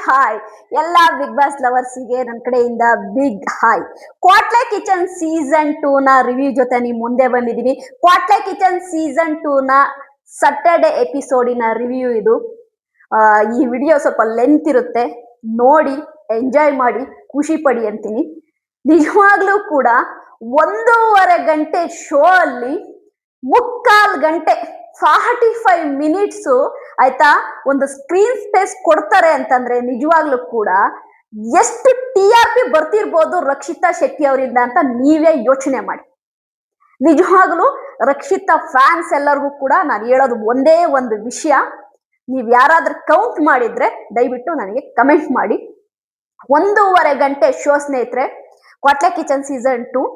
Hi ಎಲ್ಲ big boss ಲವರ್ಸಿಗೆ ನನ್ನ ಕಡೆಯಿಂದ ಬಿಗ್ ಹಾಯ್. ಕ್ವಾಟ್ಲೆ ಕಿಚನ್ ಸೀಸನ್ 2 ನ ರಿವ್ಯೂ ಜೊತೆ ನಿಮ್ ಮುಂದೆ ಬಂದಿದ್ದೀನಿ. ಕ್ವಾಟ್ಲೆ ಕಿಚನ್ ಸೀಸನ್ 2 ನ ಸಟರ್ಡೆ ಎಪಿಸೋಡಿನ ರಿವ್ಯೂ ಇದು. ಈ ವಿಡಿಯೋ ಸ್ವಲ್ಪ ಲೆಂತ್ ಇರುತ್ತೆ, ನೋಡಿ ಎಂಜಾಯ್ ಮಾಡಿ ಖುಷಿ ಪಡಿ ಅಂತೀನಿ. ನಿಜವಾಗ್ಲೂ ಕೂಡ 1.5 ಗಂಟೆ ಶೋ ಅಲ್ಲಿ 3/4 ಗಂಟೆ 45 ಮಿನಿಟ್ಸು ಆಯ್ತಾ ಒಂದು ಸ್ಕ್ರೀನ್ ಸ್ಪೇಸ್ ಕೊಡ್ತಾರೆ ಅಂತಂದ್ರೆ ನಿಜವಾಗ್ಲೂ ಕೂಡ ಎಷ್ಟು TRP ಬರ್ತಿರ್ಬೋದು ರಕ್ಷಿತಾ ಶೆಟ್ಟಿ ಅವರಿಂದ ಅಂತ ನೀವೇ ಯೋಚನೆ ಮಾಡಿ. ನಿಜವಾಗ್ಲೂ ರಕ್ಷಿತಾ ಫ್ಯಾನ್ಸ್ ಎಲ್ಲರಿಗೂ ಕೂಡ ನಾನು ಹೇಳೋದು ಒಂದೇ ಒಂದು ವಿಷಯ, ನೀವ್ ಯಾರಾದ್ರೂ ಕೌಂಟ್ ಮಾಡಿದ್ರೆ ದಯವಿಟ್ಟು ನನಗೆ ಕಮೆಂಟ್ ಮಾಡಿ. 1.5 ಗಂಟೆ ಶೋ ಸ್ನೇಹಿತರೆ, ಕ್ವಾಟ್ಲೆ ಕಿಚನ್ ಸೀಸನ್ 2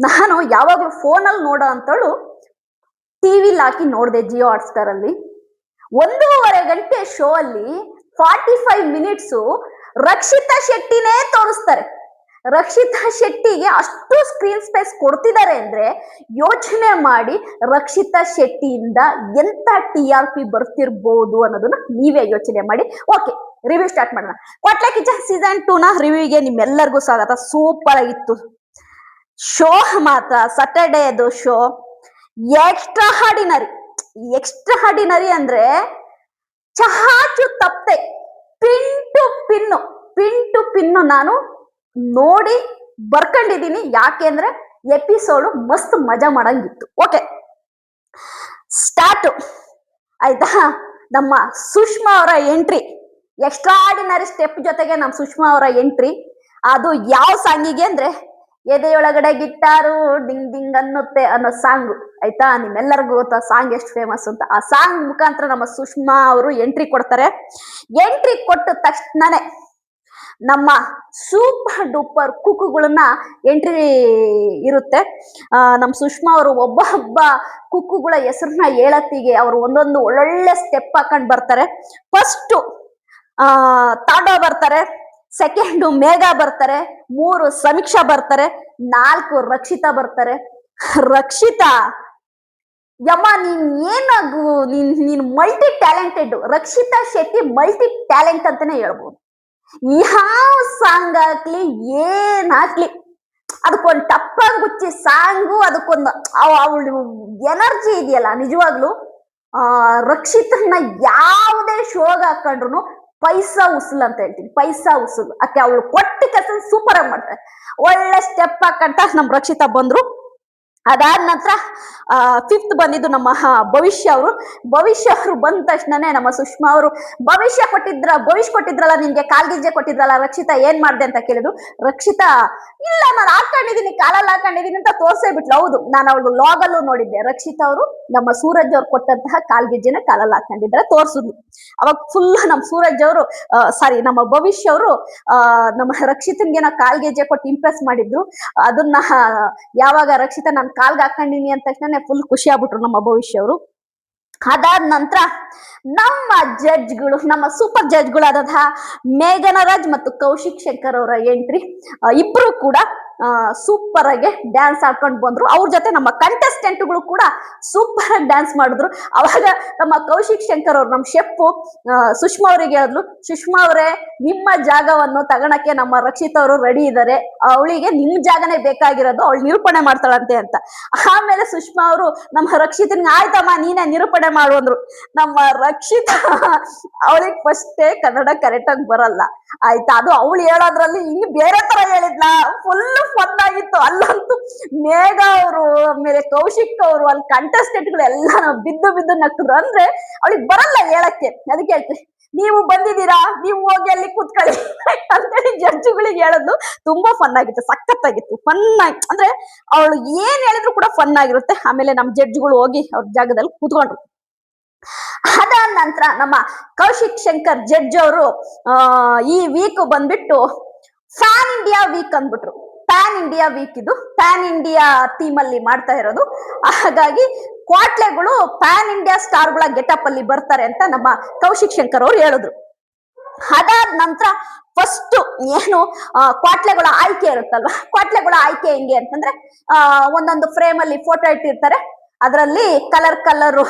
ನಾನು ಯಾವಾಗ್ಲೂ ಫೋನಲ್ಲಿ ನೋಡೋ ಅಂತೇಳು ಟಿವಿಲಿ ಹಾಕಿ ನೋಡಿದೆ ಜಿಯೋ ಹಾಟ್ಸ್ಟಾರ್ ಅಲ್ಲಿ. 1.5 ಗಂಟೆ ಶೋ ಅಲ್ಲಿ 45 ಮಿನಿಟ್ಸು ರಕ್ಷಿತಾ ಶೆಟ್ಟಿನೇ ತೋರಿಸ್ತಾರೆ. ರಕ್ಷಿತಾ ಶೆಟ್ಟಿಗೆ ಅಷ್ಟು ಸ್ಕ್ರೀನ್ ಸ್ಪೇಸ್ ಕೊಡ್ತಿದ್ದಾರೆ ಅಂದ್ರೆ ಯೋಚನೆ ಮಾಡಿ ರಕ್ಷಿತಾ ಶೆಟ್ಟಿಯಿಂದ ಎಂತ TRP ಬರ್ತಿರ್ಬೋದು ಅನ್ನೋದನ್ನ ನೀವೇ ಯೋಚನೆ ಮಾಡಿ. ಓಕೆ, ರಿವ್ಯೂ ಸ್ಟಾರ್ಟ್ ಮಾಡೋಣ. ಕ್ವಾಟ್ಲೆ ಕಿಚನ್ ಸೀಸನ್ 2 ನ ರಿವ್ಯೂಗೆ ನಿಮ್ಮೆಲ್ಲರಿಗೂ ಸ್ವಾಗತ. ಸೂಪರ್ ಆಗಿತ್ತು ಶೋ ಮಾತ್ರ. ಸ್ಯಾಟರ್ಡೇ ಅದು ಶೋ ಎಕ್ಸ್ಟ್ರಾ ಆರ್ಡಿನರಿ ಅಂದ್ರೆ ಚಹಾಚು ತಪ್ಪೆ ಪಿನ್ ಟು ಪಿನ್ನು ನಾನು ನೋಡಿ ಬರ್ಕೊಂಡಿದ್ದೀನಿ. ಯಾಕೆಂದ್ರೆ ಎಪಿಸೋಡ್ ಮಸ್ತ್ ಮಜಾ ಮಾಡಂಗಿತ್ತು. ಓಕೆ, ಸ್ಟಾರ್ಟ್ ಆಯ್ತಾ. ನಮ್ಮ ಸುಷ್ಮಾ ಅವರ ಎಂಟ್ರಿ, ಎಕ್ಸ್ಟ್ರಾ ಆರ್ಡಿನರಿ ಸ್ಟೆಪ್ ಜೊತೆಗೆ ನಮ್ಮ ಸುಷ್ಮಾ ಅವರ ಎಂಟ್ರಿ. ಅದು ಯಾವ ಸಾಂಗಿಗೆ ಅಂದ್ರೆ ಎದೆಯೊಳಗಡೆ ಗಿಟ್ಟಾರು ಡಿಂಗ್ ಡಿಂಗ್ ಅನ್ನುತ್ತೆ ಅನ್ನೋ ಸಾಂಗ್ ಆಯ್ತಾ. ನಿಮ್ಮೆಲ್ಲರಿಗೂ ಗೊತ್ತಾ ಸಾಂಗ್ ಎಷ್ಟು ಫೇಮಸ್ ಅಂತ. ಆ ಸಾಂಗ್ ಮುಖಾಂತರ ನಮ್ಮ ಸುಷ್ಮಾ ಅವರು ಎಂಟ್ರಿ ಕೊಡ್ತಾರೆ. ಎಂಟ್ರಿ ಕೊಟ್ಟ ತಕ್ಷಣನೇ ನಮ್ಮ ಸೂಪರ್ ಡೂಪರ್ ಕುಕ್ಕುಗಳನ್ನ ಎಂಟ್ರಿ ಇರುತ್ತೆ. ನಮ್ಮ ಸುಷ್ಮಾ ಅವರು ಒಬ್ಬ ಕುಕ್ಕುಗಳ ಹೆಸರನ್ನ ಹೇಳತ್ತಿಗೆ ಅವರು ಒಂದೊಂದು ಒಳ್ಳೊಳ್ಳೆ ಸ್ಟೆಪ್ ಹಾಕೊಂಡ್ ಬರ್ತಾರೆ. ಫಸ್ಟ್ ತಾಂಡವ ಬರ್ತಾರೆ, ಸೆಕೆಂಡು ಮೇಘ ಬರ್ತಾರೆ, 3 ಸಮೀಕ್ಷಾ ಬರ್ತಾರೆ, 4 ರಕ್ಷಿತಾ ಬರ್ತಾರೆ. ರಕ್ಷಿತಾ ಯಮ್ಮ ನೀನ್ ಏನಾಗು ನೀನ್ multi talented. Rakshita Shetty multi talent ಅಂತಾನೆ ಹೇಳ್ಬೋದು. ಯಾವ ಸಾಂಗ್ ಹಾಕ್ಲಿ ಏನ್ ಹಾಕ್ಲಿ ಅದಕ್ಕೊಂದು ಟಪ್ಪಾಗಿ ಗುಚ್ಚಿ ಸಾಂಗು, ಅದಕ್ಕೊಂದು ಅವಳು ಎನರ್ಜಿ ಇದೆಯಲ್ಲ ನಿಜವಾಗ್ಲು. ರಕ್ಷಿತನ್ನ ಯಾವುದೇ ಶೋಗ ಹಾಕೊಂಡ್ರು ಪೈಸಾ ಉಸುಲ್ ಅಂತ ಹೇಳ್ತೀನಿ, ಪೈಸಾ ಉಸುಲ್. ಅಕ್ಕೆ ಅವಳು ಕೊಟ್ಟಿ ಕೆಲಸ ಸೂಪರ್ ಆಗಿ ಮಾಡ್ತಾರೆ. ಒಳ್ಳೆ ಸ್ಟೆಪ್ ಹಾಕಂತ ನಮ್ ರಕ್ಷಿತಾ ಬಂದ್ರು. ಅದಾದ ನಂತರ 5th ಬಂದಿದ್ದು ನಮ್ಮ ಭವಿಷ್ಯ ಅವರು ಬಂದ ತಕ್ಷಣನೇ ನಮ್ಮ ಸುಷ್ಮಾ ಅವರು ಭವಿಷ್ಯ ಕೊಟ್ಟಿದ್ರಲ್ಲ ನಿನ್ಗೆ ಕಾಲ್ಗಿಜ್ಜೆ ಕೊಟ್ಟಿದ್ರಲ್ಲ ರಕ್ಷಿತಾ ಏನ್ ಮಾಡ್ದೆ ಅಂತ ಕೇಳಿದ್ರು. ರಕ್ಷಿತಾ ಇಲ್ಲ ನಾನು ಹಾಕೊಂಡಿದೀನಿ, ಕಾಲಲ್ಲಿ ಹಾಕೊಂಡಿದೀನಿ ಅಂತ ತೋರ್ಸೇ ಬಿಟ್ಲು. ಹೌದು, ನಾನು ಅವಳು ಲಾಗಲ್ಲೂ ನೋಡಿದ್ದೆ. ರಕ್ಷಿತಾ ಅವರು ನಮ್ಮ ಸೂರಜ್ ಅವ್ರು ಕೊಟ್ಟಂತಹ ಕಾಲ್ಗಿಜ್ಜೆನ ಕಾಲಲ್ಲಿ ಹಾಕೊಂಡಿದ್ರೆ ತೋರ್ಸಿದ್ಲು. ಅವಾಗ ಫುಲ್ ನಮ್ಮ ಸೂರಜ್ ಅವರು ನಮ್ಮ ಭವಿಷ್ಯ ಅವರು ನಮ್ಮ ರಕ್ಷಿತನ್ಗೆ ಕಾಲ್ಗೆಜ್ಜೆ ಕೊಟ್ಟು ಇಂಪ್ರೆಸ್ ಮಾಡಿದ್ರು. ಅದನ್ನ ಯಾವಾಗ ರಕ್ಷಿತಾ ನಾನು ಕಾಲ್ಗೆ ಹಾಕೊಂಡಿನಿ ಅಂತ ತಕ್ಷಣ ಫುಲ್ ಖುಷಿ ಆಗ್ಬಿಟ್ರು ನಮ್ಮ ಭವಿಷ್ಯ ಅವರು. ಅದಾದ ನಂತರ ನಮ್ಮ ಜಡ್ಜ್ಗಳು, ನಮ್ಮ ಸೂಪರ್ ಜಡ್ಜ್ಗಳಾದಂತಹ ಮೇಘನಾ ರಾಜ್ ಮತ್ತು ಕೌಶಿಕ್ ಶಂಕರ್ ಅವರ ಎಂಟ್ರಿ. ಇಬ್ರು ಕೂಡ ಸೂಪರ್ ಆಗಿ ಡ್ಯಾನ್ಸ್ ಆಡ್ಕೊಂಡು ಬಂದ್ರು. ಅವ್ರ ಜೊತೆ ನಮ್ಮ ಕಂಟೆಸ್ಟೆಂಟ್ಗಳು ಕೂಡ ಸೂಪರ್ ಆಗಿ ಡ್ಯಾನ್ಸ್ ಮಾಡಿದ್ರು. ಅವಾಗ ನಮ್ಮ ಕೌಶಿಕ್ ಶಂಕರ್ ಅವ್ರು ನಮ್ಮ ಶೆಫ್ ಸುಷ್ಮಾ ಅವರಿಗೆ ಹೇಳಿದ್ರು, ಸುಷ್ಮಾ ಅವರೇ ನಿಮ್ಮ ಜಾಗವನ್ನು ತಗೊಳಕ್ಕೆ ನಮ್ಮ ರಕ್ಷಿತಾ ಅವರು ರೆಡಿ ಇದ್ದಾರೆ, ಅವಳಿಗೆ ನಿಮ್ ಜಾಗನೇ ಬೇಕಾಗಿರೋದು, ಅವಳು ನಿರೂಪಣೆ ಮಾಡ್ತಾಳಂತೆ ಅಂತ. ಆಮೇಲೆ ಸುಷ್ಮಾ ಅವರು ನಮ್ಮ ರಕ್ಷಿತನ್ಗೆ ಆಯ್ತಮ್ಮ ನೀನೇ ನಿರೂಪಣೆ ಮಾಡು ಅಂದ್ರು. ನಮ್ಮ ರಕ್ಷಿತಾ ಅವಳಿಗೆ ಫಸ್ಟೇ ಕನ್ನಡ ಕರೆಕ್ಟ್ ಆಗಿ ಬರಲ್ಲ ಆಯ್ತಾ. ಅದು ಅವಳು ಹೇಳೋದ್ರಲ್ಲಿ ಹಿಂಗ್ ಬೇರೆ ತರ ಹೇಳಿದ್ಲ, ಫುಲ್ ಫನ್ ಆಗಿತ್ತು. ಅಲ್ಲಂತೂ ಮೇಘ ಅವರು ಆಮೇಲೆ ಕೌಶಿಕ್ ಅವರು ಅಲ್ಲಿ ಕಂಟೆಸ್ಟೆಂಟ್ಗಳು ಎಲ್ಲ ಬಿದ್ದು ನಕ್ಕಿದ್ರು. ಅಂದ್ರೆ ಅವಳಿಗೆ ಬರಲ್ಲ ಹೇಳಕ್ಕೆ. ಅದಕ್ಕೆ ಹೇಳ್ತೀನಿ, ನೀವು ಬಂದಿದ್ದೀರಾ, ನೀವು ಹೋಗಿ ಅಲ್ಲಿ ಕೂತ್ಕೊಳ್ಳಿ ಅಂತೇಳಿ ಜಡ್ಜುಗಳಿಗೆ ಹೇಳೋದು ತುಂಬಾ ಫನ್ ಆಗಿತ್ತು, ಸಖತ್ತಾಗಿತ್ತು. ಫನ್ ಅಂದ್ರೆ ಅವಳು ಏನ್ ಹೇಳಿದ್ರು ಕೂಡ ಫನ್ ಆಗಿರುತ್ತೆ. ಆಮೇಲೆ ನಮ್ಮ ಜಡ್ಜ್ಗಳು ಹೋಗಿ ಅವ್ರ ಜಾಗದಲ್ಲಿ ಕೂತ್ಕೊಂಡ್ರು. ಅದಾದ ನಂತರ ನಮ್ಮ ಕೌಶಿಕ್ ಶಂಕರ್ ಜಡ್ಜ್ ಅವರು ಈ ವೀಕ್ ಬಂದ್ಬಿಟ್ಟು ಫ್ಯಾನ್ ಇಂಡಿಯಾ ವೀಕ್ ಅಂದ್ಬಿಟ್ರು. ಪ್ಯಾನ್ ಇಂಡಿಯಾ ವೀಕ್ ಇದು, ಪ್ಯಾನ್ ಇಂಡಿಯಾ ಥೀಮ್ ಅಲ್ಲಿ ಮಾಡ್ತಾ ಇರೋದು. ಹಾಗಾಗಿ ಕ್ವಾಟ್ಲೆಗಳು ಪ್ಯಾನ್ ಇಂಡಿಯಾ ಸ್ಟಾರ್ಗಳ ಗೆಟಪ್ ಅಲ್ಲಿ ಬರ್ತಾರೆ ಅಂತ ನಮ್ಮ ಕೌಶಿಕ್ ಶಂಕರ್ ಅವರು ಹೇಳಿದ್ರು. ಅದಾದ ನಂತರ ಫಸ್ಟ್ ಏನು ಕ್ವಾಟ್ಲೆಗಳ ಆಯ್ಕೆ ಇರುತ್ತಲ್ವಾ, ಕ್ವಾಟ್ಲೆಗಳ ಆಯ್ಕೆ ಹೆಂಗೆ ಅಂತಂದ್ರೆ ಒಂದೊಂದು ಫ್ರೇಮ್ ಅಲ್ಲಿ ಫೋಟೋ ಇಟ್ಟಿರ್ತಾರೆ. ಅದರಲ್ಲಿ ಕಲರ್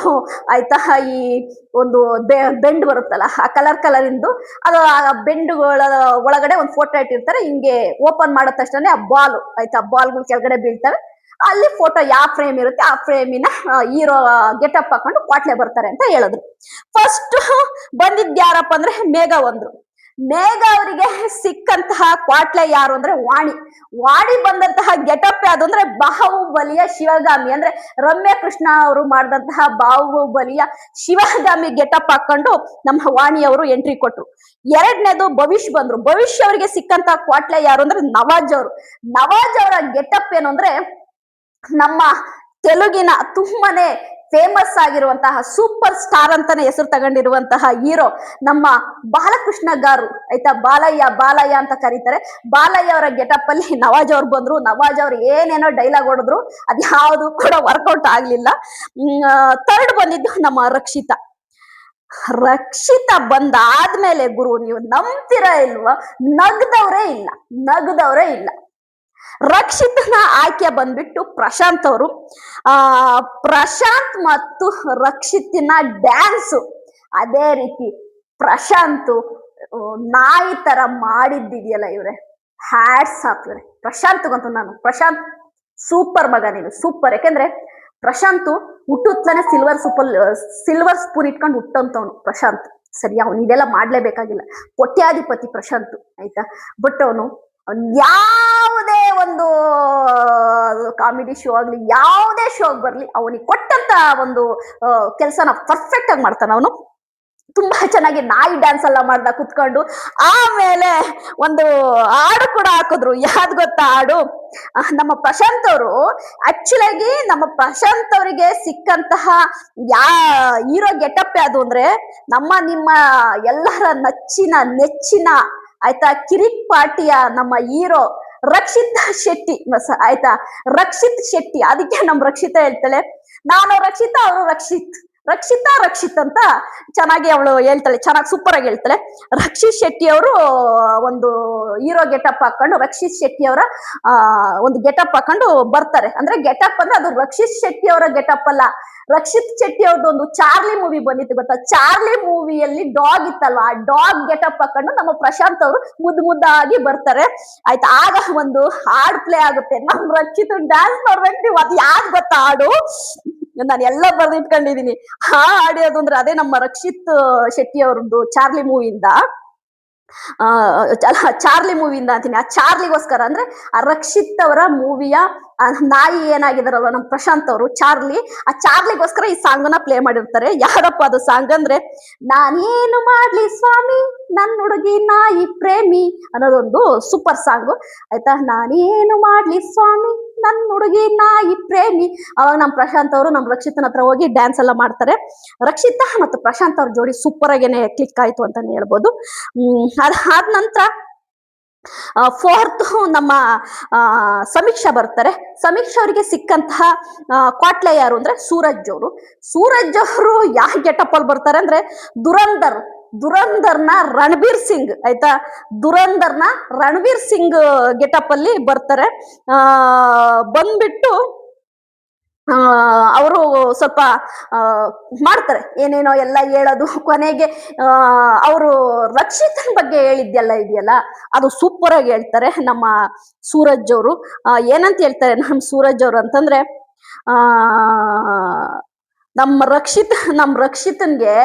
ಆಯ್ತಾ, ಈ ಒಂದು ಬೆಂಡ್ ಬರುತ್ತಲ್ಲ, ಆ ಕಲರ್ ಇಂದು ಅದು ಆ ಬೆಂಡುಗಳ ಒಳಗಡೆ ಒಂದು ಫೋಟೋ ಇಟ್ಟಿರ್ತಾರೆ. ಹಿಂಗೆ ಓಪನ್ ಮಾಡಿದ ತಕ್ಷಣ ಆ ಬಾಲ್ ಆಯ್ತಾ, ಬಾಲ್ಗಳು ಕೆಳಗಡೆ ಬೀಳ್ತವೆ. ಅಲ್ಲಿ ಫೋಟೋ ಯಾವ ಫ್ರೇಮ್ ಇರುತ್ತೆ ಆ ಫ್ರೇಮಿನ ಹೀರೋ ಗೆಟಪ್ ಹಾಕೊಂಡು ಕ್ವಾಟ್ಲೆ ಬರ್ತಾರೆ ಅಂತ ಹೇಳಿದ್ರು. ಫಸ್ಟ್ ಬಂದಿದ್ ಯಾರಪ್ಪ ಅಂದ್ರೆ ಮೇಘ ಒಂದ್ರು. ಮೇಘ ಅವರಿಗೆ ಸಿಕ್ಕಂತಹ ಕ್ವಾಟ್ಲೆ ಯಾರು ಅಂದ್ರೆ ವಾಣಿ ಬಂದಂತಹ ಗೆಟಪ್ ಯಾವ್ದು ಅಂದ್ರೆ ಬಾಹುಬಲಿಯ ಶಿವಗಾಮಿ, ಅಂದ್ರೆ ರಮ್ಯಾ ಕೃಷ್ಣ ಅವರು ಮಾಡಿದಂತಹ ಬಾಹುಬಲಿಯ ಶಿವಗಾಮಿ ಗೆಟಪ್ ಹಾಕೊಂಡು ನಮ್ಮ ವಾಣಿಯವರು ಎಂಟ್ರಿ ಕೊಟ್ರು. ಎರಡನೇದು ಭವಿಷ್ಯ ಅವರಿಗೆ ಸಿಕ್ಕಂತಹ ಕ್ವಾಟ್ಲೆ ಯಾರು ಅಂದ್ರೆ ನವಾಜ್ ಅವರ ಗೆಟಪ್ ಏನು ಅಂದ್ರೆ ನಮ್ಮ ತೆಲುಗಿನ ತುಂಬಾನೇ ಫೇಮಸ್ ಆಗಿರುವಂತಹ ಸೂಪರ್ ಸ್ಟಾರ್ ಅಂತಾನೆ ಹೆಸರು ತಗೊಂಡಿರುವಂತಹ ಹೀರೋ ನಮ್ಮ ಬಾಲಕೃಷ್ಣ ಗಾರು ಆಯ್ತಾ, ಬಾಲಯ್ಯ ಅಂತ ಕರೀತಾರೆ. ಬಾಲಯ್ಯ ಅವರ ಗೆಟಪ್ ಅಲ್ಲಿ ನವಾಜ್ ಅವ್ರು ಬಂದ್ರು. ನವಾಜ್ ಅವ್ರು ಏನೇನೋ ಡೈಲಾಗ್ ಹೊಡೆದ್ರು, ಅದ್ ಯಾವುದು ಕೂಡ ವರ್ಕೌಟ್ ಆಗ್ಲಿಲ್ಲ. ಥರ್ಡ್ ಬಂದಿದ್ದು ನಮ್ಮ ರಕ್ಷಿತಾ ಬಂದಾದ್ಮೇಲೆ ಗುರು ನೀವು ನಂಬ್ತೀರಾ ಇಲ್ವಾ, ನಗದವರೇ ಇಲ್ಲ. ರಕ್ಷಿತನ ಆಯ್ಕೆ ಬಂದ್ಬಿಟ್ಟು ಪ್ರಶಾಂತ್ ಅವರು. ಪ್ರಶಾಂತ್ ಮತ್ತು ರಕ್ಷಿತಿನ ಡ್ಯಾನ್ಸು ಅದೇ ರೀತಿ ಪ್ರಶಾಂತ್ ನಾಯಿ ತರ ಮಾಡಿದ್ದಿದೆಯಲ್ಲ ಇವ್ರೆ, ಹ್ಯಾಟ್ಸ್ ಆಫ್ ಇವ್ರೆ ಪ್ರಶಾಂತ್ಗಂತೂ. ಪ್ರಶಾಂತ್ ಸೂಪರ್ ಮಗ, ನೀನು ಸೂಪರ್. ಯಾಕೆಂದ್ರೆ ಪ್ರಶಾಂತ್ ಹುಟ್ಟುತ್ತಲೇ ಸಿಲ್ವರ್ ಸ್ಪೂನ್ ಇಟ್ಕೊಂಡು ಹುಟ್ಟಂತವನು ಪ್ರಶಾಂತ್. ಸರಿ, ಅವನು ಇದೆಲ್ಲ ಮಾಡ್ಲೇಬೇಕಾಗಿಲ್ಲ, ಕೋಟ್ಯಾಧಿಪತಿ ಪ್ರಶಾಂತ್ ಆಯ್ತಾ. ಬಟ್ ಅವನು ಯಾವುದೇ ಒಂದು ಕಾಮಿಡಿ ಶೋ ಆಗ್ಲಿ, ಯಾವುದೇ ಶೋ ಬರ್ಲಿ, ಅವನಿಗೆ ಕೊಟ್ಟಂತ ಒಂದು ಕೆಲಸನ ಪರ್ಫೆಕ್ಟ್ ಆಗಿ ಮಾಡ್ತಾನ ಅವನು. ತುಂಬಾ ಚೆನ್ನಾಗಿ ನಾಯಿ ಡ್ಯಾನ್ಸ್ ಎಲ್ಲ ಮಾಡ್ದ ಕುತ್ಕೊಂಡು. ಆಮೇಲೆ ಒಂದು ಹಾಡು ಕೂಡ ಹಾಕಿದ್ರು, ಯಾವ್ದು ಗೊತ್ತಾ ಹಾಡು? ನಮ್ಮ ಪ್ರಶಾಂತ್ ಅವರು ಆಕ್ಚುಲಾಗಿ ನಮ್ಮ ಪ್ರಶಾಂತ್ ಅವರಿಗೆ ಸಿಕ್ಕಂತಹ ಹೀರೋ ಗೆಟಪ್ ಯಾವುದು ಅಂದ್ರೆ ನಿಮ್ಮ ಎಲ್ಲರ ನೆಚ್ಚಿನ ಆಯ್ತಾ ಕಿರಿಕ್ ಪಾರ್ಟಿಯ ನಮ್ಮ ಹೀರೋ ರಕ್ಷಿತ್ ಶೆಟ್ಟಿ ಆಯ್ತಾ, ರಕ್ಷಿತ್ ಶೆಟ್ಟಿ. ಅದಕ್ಕೆ ನಮ್ ರಕ್ಷಿತಾ ಹೇಳ್ತಾಳೆ, ನಾನು ರಕ್ಷಿತಾ, ಅವರು ರಕ್ಷಿತ್ ಅಂತ ಚೆನ್ನಾಗಿ ಅವಳು ಹೇಳ್ತಾಳೆ, ಚೆನ್ನಾಗಿ ಸೂಪರ್ ಆಗಿ ಹೇಳ್ತಾಳೆ. ರಕ್ಷಿತ್ ಶೆಟ್ಟಿ ಅವರು ಒಂದು ಹೀರೋ ಗೆಟಪ್ ಹಾಕೊಂಡು, ರಕ್ಷಿತ್ ಶೆಟ್ಟಿ ಅವರ ಒಂದು ಗೆಟಪ್ ಹಾಕೊಂಡು ಬರ್ತಾರೆ. ಅಂದ್ರೆ ಗೆಟಪ್ ಅಂದ್ರೆ ಅದು ರಕ್ಷಿತ್ ಶೆಟ್ಟಿ ಅವರ ಗೆಟಪ್ ಅಲ್ಲ, ರಕ್ಷಿತ್ ಶೆಟ್ಟಿ ಅವ್ರದ್ದು ಒಂದು ಚಾರ್ಲಿ ಮೂವಿ ಬಂದಿತ್ತು ಗೊತ್ತಾ, ಚಾರ್ಲಿ ಮೂವಿಯಲ್ಲಿ ಡಾಗ್ ಇತ್ತಲ್ವಾ, ಆ ಡಾಗ್ ಗೆಟಪ್ ಹಾಕೊಂಡು ನಮ್ಮ ಪ್ರಶಾಂತ್ ಅವರು ಮುದ್ದಾಗಿ ಬರ್ತಾರೆ ಆಯ್ತಾ. ಆಗ ಒಂದು ಹಾಡ್ ಪ್ಲೇ ಆಗುತ್ತೆ, ನಮ್ ರಕ್ಷಿತ್ ಡ್ಯಾನ್ಸ್ ನೋಡ್ಬೇಕು ನೀವು. ಅದು ಯಾವ್ದು ಗೊತ್ತಾ ಹಾಡು? ನಾನು ಎಲ್ಲ ಬರ್ದಿಟ್ಕೊಂಡಿದೀನಿ. ಹಾಡಿಯೋದು ಅಂದ್ರೆ ಅದೇ ನಮ್ಮ ರಕ್ಷಿತ್ ಶೆಟ್ಟಿ ಅವ್ರದ್ದು ಚಾರ್ಲಿ ಮೂವಿಯಿಂದ ಅಂತೀನಿ. ಆ ಚಾರ್ಲಿಗೋಸ್ಕರ ಅಂದ್ರೆ ಆ ರಕ್ಷಿತ್ ಅವರ ಮೂವಿಯ ನಾಯಿ ಏನಾಗಿದಾರಲ್ವ ನಮ್ಮ ಪ್ರಶಾಂತ್ ಅವರು ಆ ಚಾರ್ಲಿಗೋಸ್ಕರ ಈ ಸಾಂಗ್ ನ ಪ್ಲೇ ಮಾಡಿರ್ತಾರೆ. ಯಾರಪ್ಪ ಅದು ಸಾಂಗ್ ಅಂದ್ರೆ, ನಾನೇನು ಮಾಡ್ಲಿ ಸ್ವಾಮಿ ನನ್ ಹುಡುಗಿ ನಾಯಿ ಪ್ರೇಮಿ ಅನ್ನೋದೊಂದು ಸೂಪರ್ ಸಾಂಗ್ ಆಯ್ತಾ. ನಾನೇನು ಮಾಡ್ಲಿ ಸ್ವಾಮಿ ನನ್ ಹುಡುಗಿ ನಾಯಿ ಪ್ರೇಮಿ. ಅವಾಗ ನಮ್ ಪ್ರಶಾಂತ್ ಅವರು ನಮ್ ರಕ್ಷಿತನ ಹತ್ರ ಹೋಗಿ ಡ್ಯಾನ್ಸ್ ಎಲ್ಲ ಮಾಡ್ತಾರೆ. ರಕ್ಷಿತಾ ಮತ್ತು ಪ್ರಶಾಂತ್ ಅವ್ರ ಜೋಡಿ ಸೂಪರ್ ಆಗೇನೆ ಕ್ಲಿಕ್ ಆಯ್ತು ಅಂತಾನೆ ಹೇಳ್ಬೋದು. ಅದಾದ ನಂತರ ಫೋರ್ತ್ ನಮ್ಮ ಸಮೀಕ್ಷಾ ಬರ್ತಾರೆ. ಸಮೀಕ್ಷಾ ಅವರಿಗೆ ಸಿಕ್ಕಂತಹ ಕ್ವಾಟ್ಲೆ ಯಾರು ಅಂದ್ರೆ ಸೂರಜ್ ಅವರು ಯಾವ ಗೆಟಪ್ ಅಲ್ಲಿ ಬರ್ತಾರೆ ಅಂದ್ರೆ ದುರಂದರ್ನ ರಣಬೀರ್ ಸಿಂಗ್ ಆಯ್ತಾ, ರಣಬೀರ್ ಸಿಂಗ್ ಗೆಟಪ್ ಅಲ್ಲಿ ಬರ್ತಾರೆ. ಬಂದ್ಬಿಟ್ಟು ಅವರು ಸ್ವಲ್ಪ ಮಾಡ್ತಾರೆ, ಏನೇನೋ ಎಲ್ಲ ಹೇಳೋದು. ಕೊನೆಗೆ ಅವರು ರಕ್ಷಿತನ ಬಗ್ಗೆ ಇದೆಯಲ್ಲ ಅದು ಸೂಪರ್ ಆಗಿ ಹೇಳ್ತಾರೆ ನಮ್ಮ ಸೂರಜ್ ಅವರು. ಏನಂತ ಹೇಳ್ತಾರೆ ನಮ್ಮ ಸೂರಜ್ ಅವರು ಅಂತಂದ್ರೆ, ನಮ್ಮ ರಕ್ಷಿತನ್ಗೆ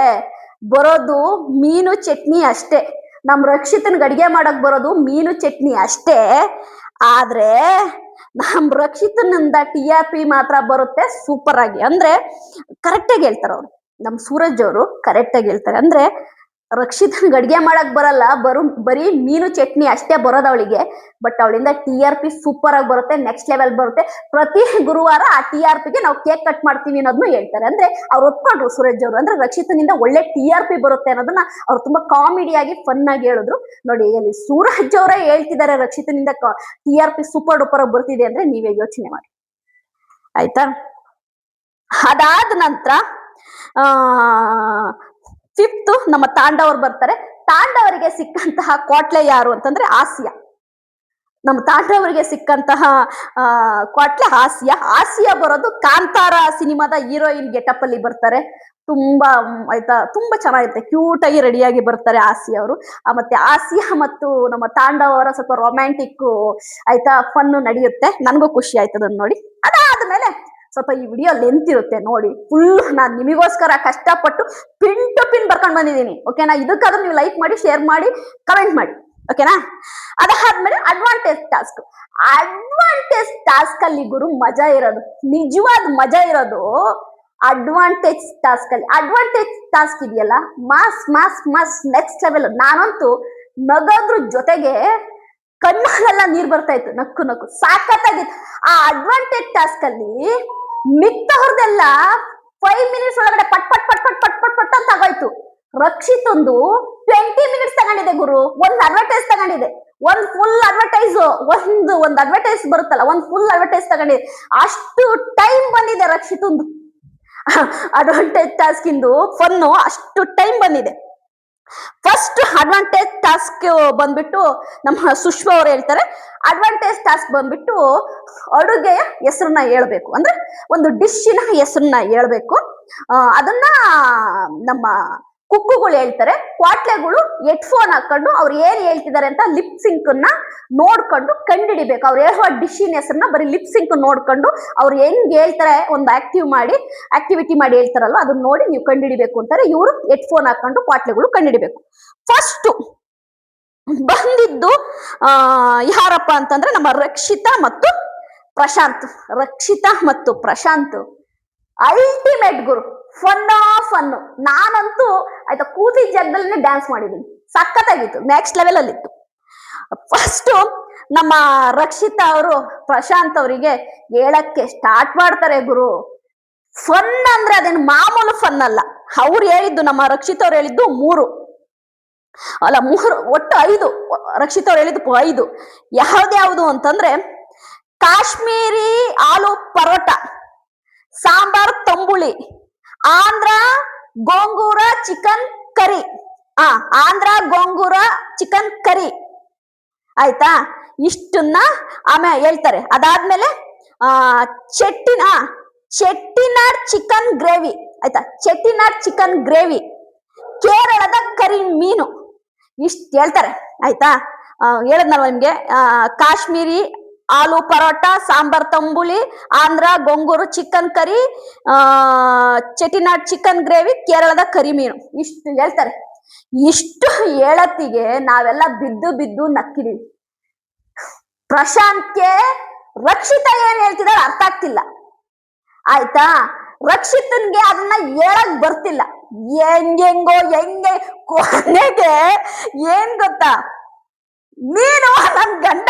ಬರೋದು ಮೀನು ಚಟ್ನಿ ಅಷ್ಟೇ. ನಮ್ ರಕ್ಷಿತನ್ಗೆ ಅಡಿಗೆ ಮಾಡಕ್ ಬರೋದು ಮೀನು ಚಟ್ನಿ ಅಷ್ಟೇ. ಆದ್ರೆ ನಮ್ ರಕ್ಷಿತನಿಂದ TRP ಮಾತ್ರ ಬರುತ್ತೆ ಸೂಪರ್ ಆಗಿ. ಅಂದ್ರೆ ಕರೆಕ್ಟ್ ಆಗಿ ಹೇಳ್ತಾರೆ ಅವ್ರು, ನಮ್ ಸೂರಜ್ ಅವರು ಕರೆಕ್ಟ್ ಆಗಿ ಹೇಳ್ತಾರೆ. ಅಂದ್ರೆ ರಕ್ಷಿತನ್ಗೆ ಅಡ್ಗೆ ಮಾಡಕ್ ಬರಲ್ಲ, ಬರೀ ಮೀನು ಚಟ್ನಿ ಅಷ್ಟೇ ಬರೋದು ಅವಳಿಗೆ. ಬಟ್ ಅವಳಿಂದ TRP ಸೂಪರ್ ಆಗಿ ಬರುತ್ತೆ, ನೆಕ್ಸ್ಟ್ ಲೆವೆಲ್ ಬರುತ್ತೆ. ಪ್ರತಿ ಗುರುವಾರ ಆ TRPಗೆ ನಾವು ಕೇಕ್ ಕಟ್ ಮಾಡ್ತೀವಿ ಅನ್ನೋದನ್ನು ಹೇಳ್ತಾರೆ. ಅಂದ್ರೆ ಅವ್ರು ಒಪ್ಕೊಂಡ್ರು ಸೂರಜ್ ಅವರು, ಅಂದ್ರೆ ರಕ್ಷಿತನಿಂದ ಒಳ್ಳೆ TRP ಬರುತ್ತೆ ಅನ್ನೋದನ್ನ ಅವ್ರು ತುಂಬಾ ಕಾಮಿಡಿಯಾಗಿ ಫನ್ ಆಗಿ ಹೇಳಿದ್ರು. ನೋಡಿ, ಅಲ್ಲಿ ಸೂರಜ್ ಅವರೇ ಹೇಳ್ತಿದ್ದಾರೆ ರಕ್ಷಿತನಿಂದ TRP ಸೂಪರ್ ಡೂಪರ್ ಆಗಿ ಬರ್ತಿದೆ ಅಂದ್ರೆ ನೀವೇ ಯೋಚನೆ ಮಾಡಿ ಆಯ್ತಾ. ಅದಾದ ನಂತರ ಫಿಫ್ತ್ ನಮ್ಮ ತಾಂಡವರು ಬರ್ತಾರೆ. ತಾಂಡವರಿಗೆ ಸಿಕ್ಕಂತಹ ಕ್ವಾಟ್ಲೆ ಯಾರು ಅಂತಂದ್ರೆ ನಮ್ಮ ತಾಂಡವರಿಗೆ ಸಿಕ್ಕಂತಹ ಕ್ವಾಟ್ಲೆ ಹಾಸ್ಯ ಬರೋದು ಕಾಂತಾರ ಸಿನಿಮಾದ ಹೀರೋಯಿನ್ ಗೆಟಪ್ ಅಲ್ಲಿ ಬರ್ತಾರೆ. ತುಂಬಾ ಆಯ್ತಾ, ತುಂಬಾ ಚೆನ್ನಾಗಿರುತ್ತೆ, ಕ್ಯೂಟ್ ಆಗಿ ರೆಡಿಯಾಗಿ ಬರ್ತಾರೆ ಹಾಸ್ಯ ಅವರು. ಮತ್ತೆ ಹಾಸ್ಯ ಮತ್ತು ನಮ್ಮ ತಾಂಡವ ಅವರ ಸ್ವಲ್ಪ ರೊಮ್ಯಾಂಟಿಕ್ ಆಯ್ತಾ ಫನ್ ನಡೆಯುತ್ತೆ. ನನಗೂ ಖುಷಿ ಆಯ್ತು ಅದನ್ನ ನೋಡಿ. ಅದಾದ್ಮೇಲೆ ಸ್ವಲ್ಪ ಈ ವಿಡಿಯೋ ಲೆಂತ್ ಇರುತ್ತೆ ನೋಡಿ, ಫುಲ್ ನಾನು ನಿಮಗೋಸ್ಕರ ಕಷ್ಟಪಟ್ಟು ಪಿನ್ ಟು ಪಿನ್ ಬರ್ಕೊಂಡು ಬಂದಿದ್ದೀನಿ. ಓಕೆನಾ? ಇದಕ್ಕಾದ್ರೂ ನೀವು ಲೈಕ್ ಮಾಡಿ, ಶೇರ್ ಮಾಡಿ, ಕಮೆಂಟ್ ಮಾಡಿ. ಓಕೆನಾ? ಅದಾದ್ಮೇಲೆ ಅಡ್ವಾಂಟೇಜ್ ಟಾಸ್ಕ್ ಅಲ್ಲಿ ಗುರು ಮಜಾ ಇರೋದು, ನಿಜವಾದ ಮಜಾ ಇರೋದು ಅಡ್ವಾಂಟೇಜ್ ಟಾಸ್ಕ್ ಇದೆಯಲ್ಲ, ಮಾಸ್ ನೆಕ್ಸ್ಟ್ ಲೆವೆಲ್. ನಾನಂತೂ ನಗೋದ್ರ ಜೊತೆಗೆ ಕಣ್ಣಲ್ಲೆಲ್ಲ ನೀರ್ ಬರ್ತಾ ಇತ್ತು, ನಕ್ಕು ಸಾಕತ್ತಾಗಿತ್ತು. ಆ ಅಡ್ವಾಂಟೇಜ್ ಟಾಸ್ಕ್ ಅಲ್ಲಿ ಮಿಕ್ಕವ್ರದೆಲ್ಲ 5 ಮಿನಿಟ್ಸ್ ಒಳಗಡೆ ಪಟ್ ಪಟ್ ಪಟ್ ಪಟ್ ಪಟ್ ಪಟ್ ಪಟ್ ಅಂತ ಆಗೋಯ್ತು. ರಕ್ಷಿತ್ ಒಂದು 20 ಮಿನಿಟ್ಸ್ ತಗೊಂಡಿದೆ ಗುರು. ಒಂದ್ ಅಡ್ವರ್ಟೈಸ್ ತಗೊಂಡಿದೆ, ಒಂದ್ ಫುಲ್ ಅಡ್ವರ್ಟೈಸ್, ಒಂದ್ ಅಡ್ವರ್ಟೈಸ್ ಬರುತ್ತಲ್ಲ, ಒಂದ್ ಫುಲ್ ಅಡ್ವರ್ಟೈಸ್ ತಗೊಂಡಿದೆ. ಅಷ್ಟು ಟೈಮ್ ಬಂದಿದೆ ರಕ್ಷಿತ್ ಒಂದು ಅಡ್ವಾಂಟೇಜ್ ಟಾಸ್ಕ್ ಇಂದು ಫನ್ನು, ಅಷ್ಟು ಟೈಮ್ ಬಂದಿದೆ. ಫಸ್ಟ್ ಅಡ್ವಾಂಟೇಜ್ ಟಾಸ್ಕ್ ಬಂದ್ಬಿಟ್ಟು ನಮ್ಮ ಸುಷ್ಮಾ ಅವ್ರು ಹೇಳ್ತಾರೆ, ಅಡ್ವಾಂಟೇಜ್ ಟಾಸ್ಕ್ ಬಂದ್ಬಿಟ್ಟು ಅಡುಗೆಯ ಹೆಸರನ್ನ ಹೇಳ್ಬೇಕು, ಅಂದ್ರೆ ಒಂದು ಡಿಶ್ಶಿನ ಹೆಸರನ್ನ ಹೇಳ್ಬೇಕು. ಅದನ್ನ ನಮ್ಮ ಕುಕ್ಕುಗಳು ಹೇಳ್ತಾರೆ, ಕ್ವಾಟ್ಲೆಗಳು ಹೆಡ್ಫೋನ್ ಹಾಕೊಂಡು ಅವ್ರು ಏನ್ ಹೇಳ್ತಿದ್ದಾರೆ ಅಂತ ಲಿಪ್ ಸಿಂಕ್ ನ ನೋಡ್ಕೊಂಡು ಕಂಡಿಡಿಬೇಕು. ಅವ್ರು ಹೇಳುವ ಡಿಶ್ಶಿನ ಹೆಸರನ್ನ ಬರೀ ಲಿಪ್ ಸಿಂಕ್ ನೋಡ್ಕೊಂಡು ಅವ್ರು ಹೆಂಗ್ ಹೇಳ್ತಾರೆ, ಒಂದು ಆಕ್ಟಿವಿಟಿ ಮಾಡಿ ಹೇಳ್ತಾರಲ್ಲ, ಅದನ್ನ ನೋಡಿ ನೀವು ಕಂಡಿಡಿಬೇಕು ಅಂತಾರೆ. ಇವರು ಹೆಡ್ಫೋನ್ ಹಾಕೊಂಡು ಕ್ವಾಟ್ಲೆಗಳು ಕಂಡಿಡಿಬೇಕು. ಫಸ್ಟ್ ಬಂದಿದ್ದು ಯಾರಪ್ಪ ಅಂತಂದ್ರೆ ನಮ್ಮ ರಕ್ಷಿತಾ ಮತ್ತು ಪ್ರಶಾಂತ್ ಅಲ್ಟಿಮೇಟ್ ಗುರು. ಫನ್ನು. ನಾನಂತೂ ಆಯ್ತಾ ಕೂತಿದ್ದ ಜಾಗದಲ್ಲಿ ಡ್ಯಾನ್ಸ್ ಮಾಡಿದ್ದೀನಿ, ಸಖತ್ತಾಗಿತ್ತು, ನೆಕ್ಸ್ಟ್ ಲೆವೆಲ್ ಅಲ್ಲಿ ಇತ್ತು. ಫಸ್ಟ್ ನಮ್ಮ ರಕ್ಷಿತಾ ಅವರು ಪ್ರಶಾಂತ್ ಅವರಿಗೆ ಹೇಳಕ್ಕೆ ಸ್ಟಾರ್ಟ್ ಮಾಡ್ತಾರೆ ಗುರು. ಫನ್ ಅಂದ್ರೆ ಅದೇನು ಮಾಮೂಲು ಫನ್ ಅಲ್ಲ. ಅವ್ರು ಹೇಳಿದ್ದು, ನಮ್ಮ ರಕ್ಷಿತಾ ಅವ್ರು ಹೇಳಿದ್ದು 3 ಒಟ್ಟು 5. ರಕ್ಷಿತಾ ಅವ್ರು ಹೇಳಿದ್ದು 5. ಯಾವ್ದ್ಯಾವ್ದು ಅಂತಂದ್ರೆ ಕಾಶ್ಮೀರಿ ಆಲೂ ಪರೋಟ, ಸಾಂಬಾರ್ ತಂಬುಳಿ, ಆಂಧ್ರ ಗೋಂಗೂರ ಚಿಕನ್ ಕರಿ, ಆಯ್ತಾ? ಇಷ್ಟನ್ನ ಆಮೇಲೆ ಹೇಳ್ತಾರೆ. ಅದಾದ್ಮೇಲೆ ಚೆಟ್ಟಿನಾಡ್ ಚಿಕನ್ ಗ್ರೇವಿ, ಆಯ್ತಾ? ಚೆಟ್ಟಿನಾಡ್ ಚಿಕನ್ ಗ್ರೇವಿ, ಕೇರಳದ ಕರಿ ಮೀನು, ಇಷ್ಟ ಹೇಳ್ತಾರೆ. ಆಯ್ತಾ? ಹೇಳದ್ನಲ್ವ ನಿಮ್ಗೆ, ಕಾಶ್ಮೀರಿ ಆಲೂ ಪರೋಟ, ಸಾಂಬಾರ್ ತಂಬುಳಿ, Andhra gongura chicken curry, Chettinad chicken gravy, ಕೇರಳದ ಕರಿ ಮೀನು, ಇಷ್ಟು ಹೇಳ್ತಾರೆ. ಇಷ್ಟು ಹೇಳತ್ತಿಗೆ ನಾವೆಲ್ಲ ಬಿದ್ದು ನಕ್ಕಿದೀವಿ. ಪ್ರಶಾಂತ್ಗೆ ರಕ್ಷಿತಾ ಏನ್ ಹೇಳ್ತಿದಾರೆ ಅರ್ಥ ಆಗ್ತಿಲ್ಲ, ಆಯ್ತಾ? ರಕ್ಷಿತನ್ಗೆ ಅದನ್ನ ಹೇಳಕ್ ಬರ್ತಿಲ್ಲ. ಹೆಂಗೆ ಕೊನೆಗೆ ಏನ್ ಗೊತ್ತಾ, ನೀನು ನನ್ ಗಂಡ,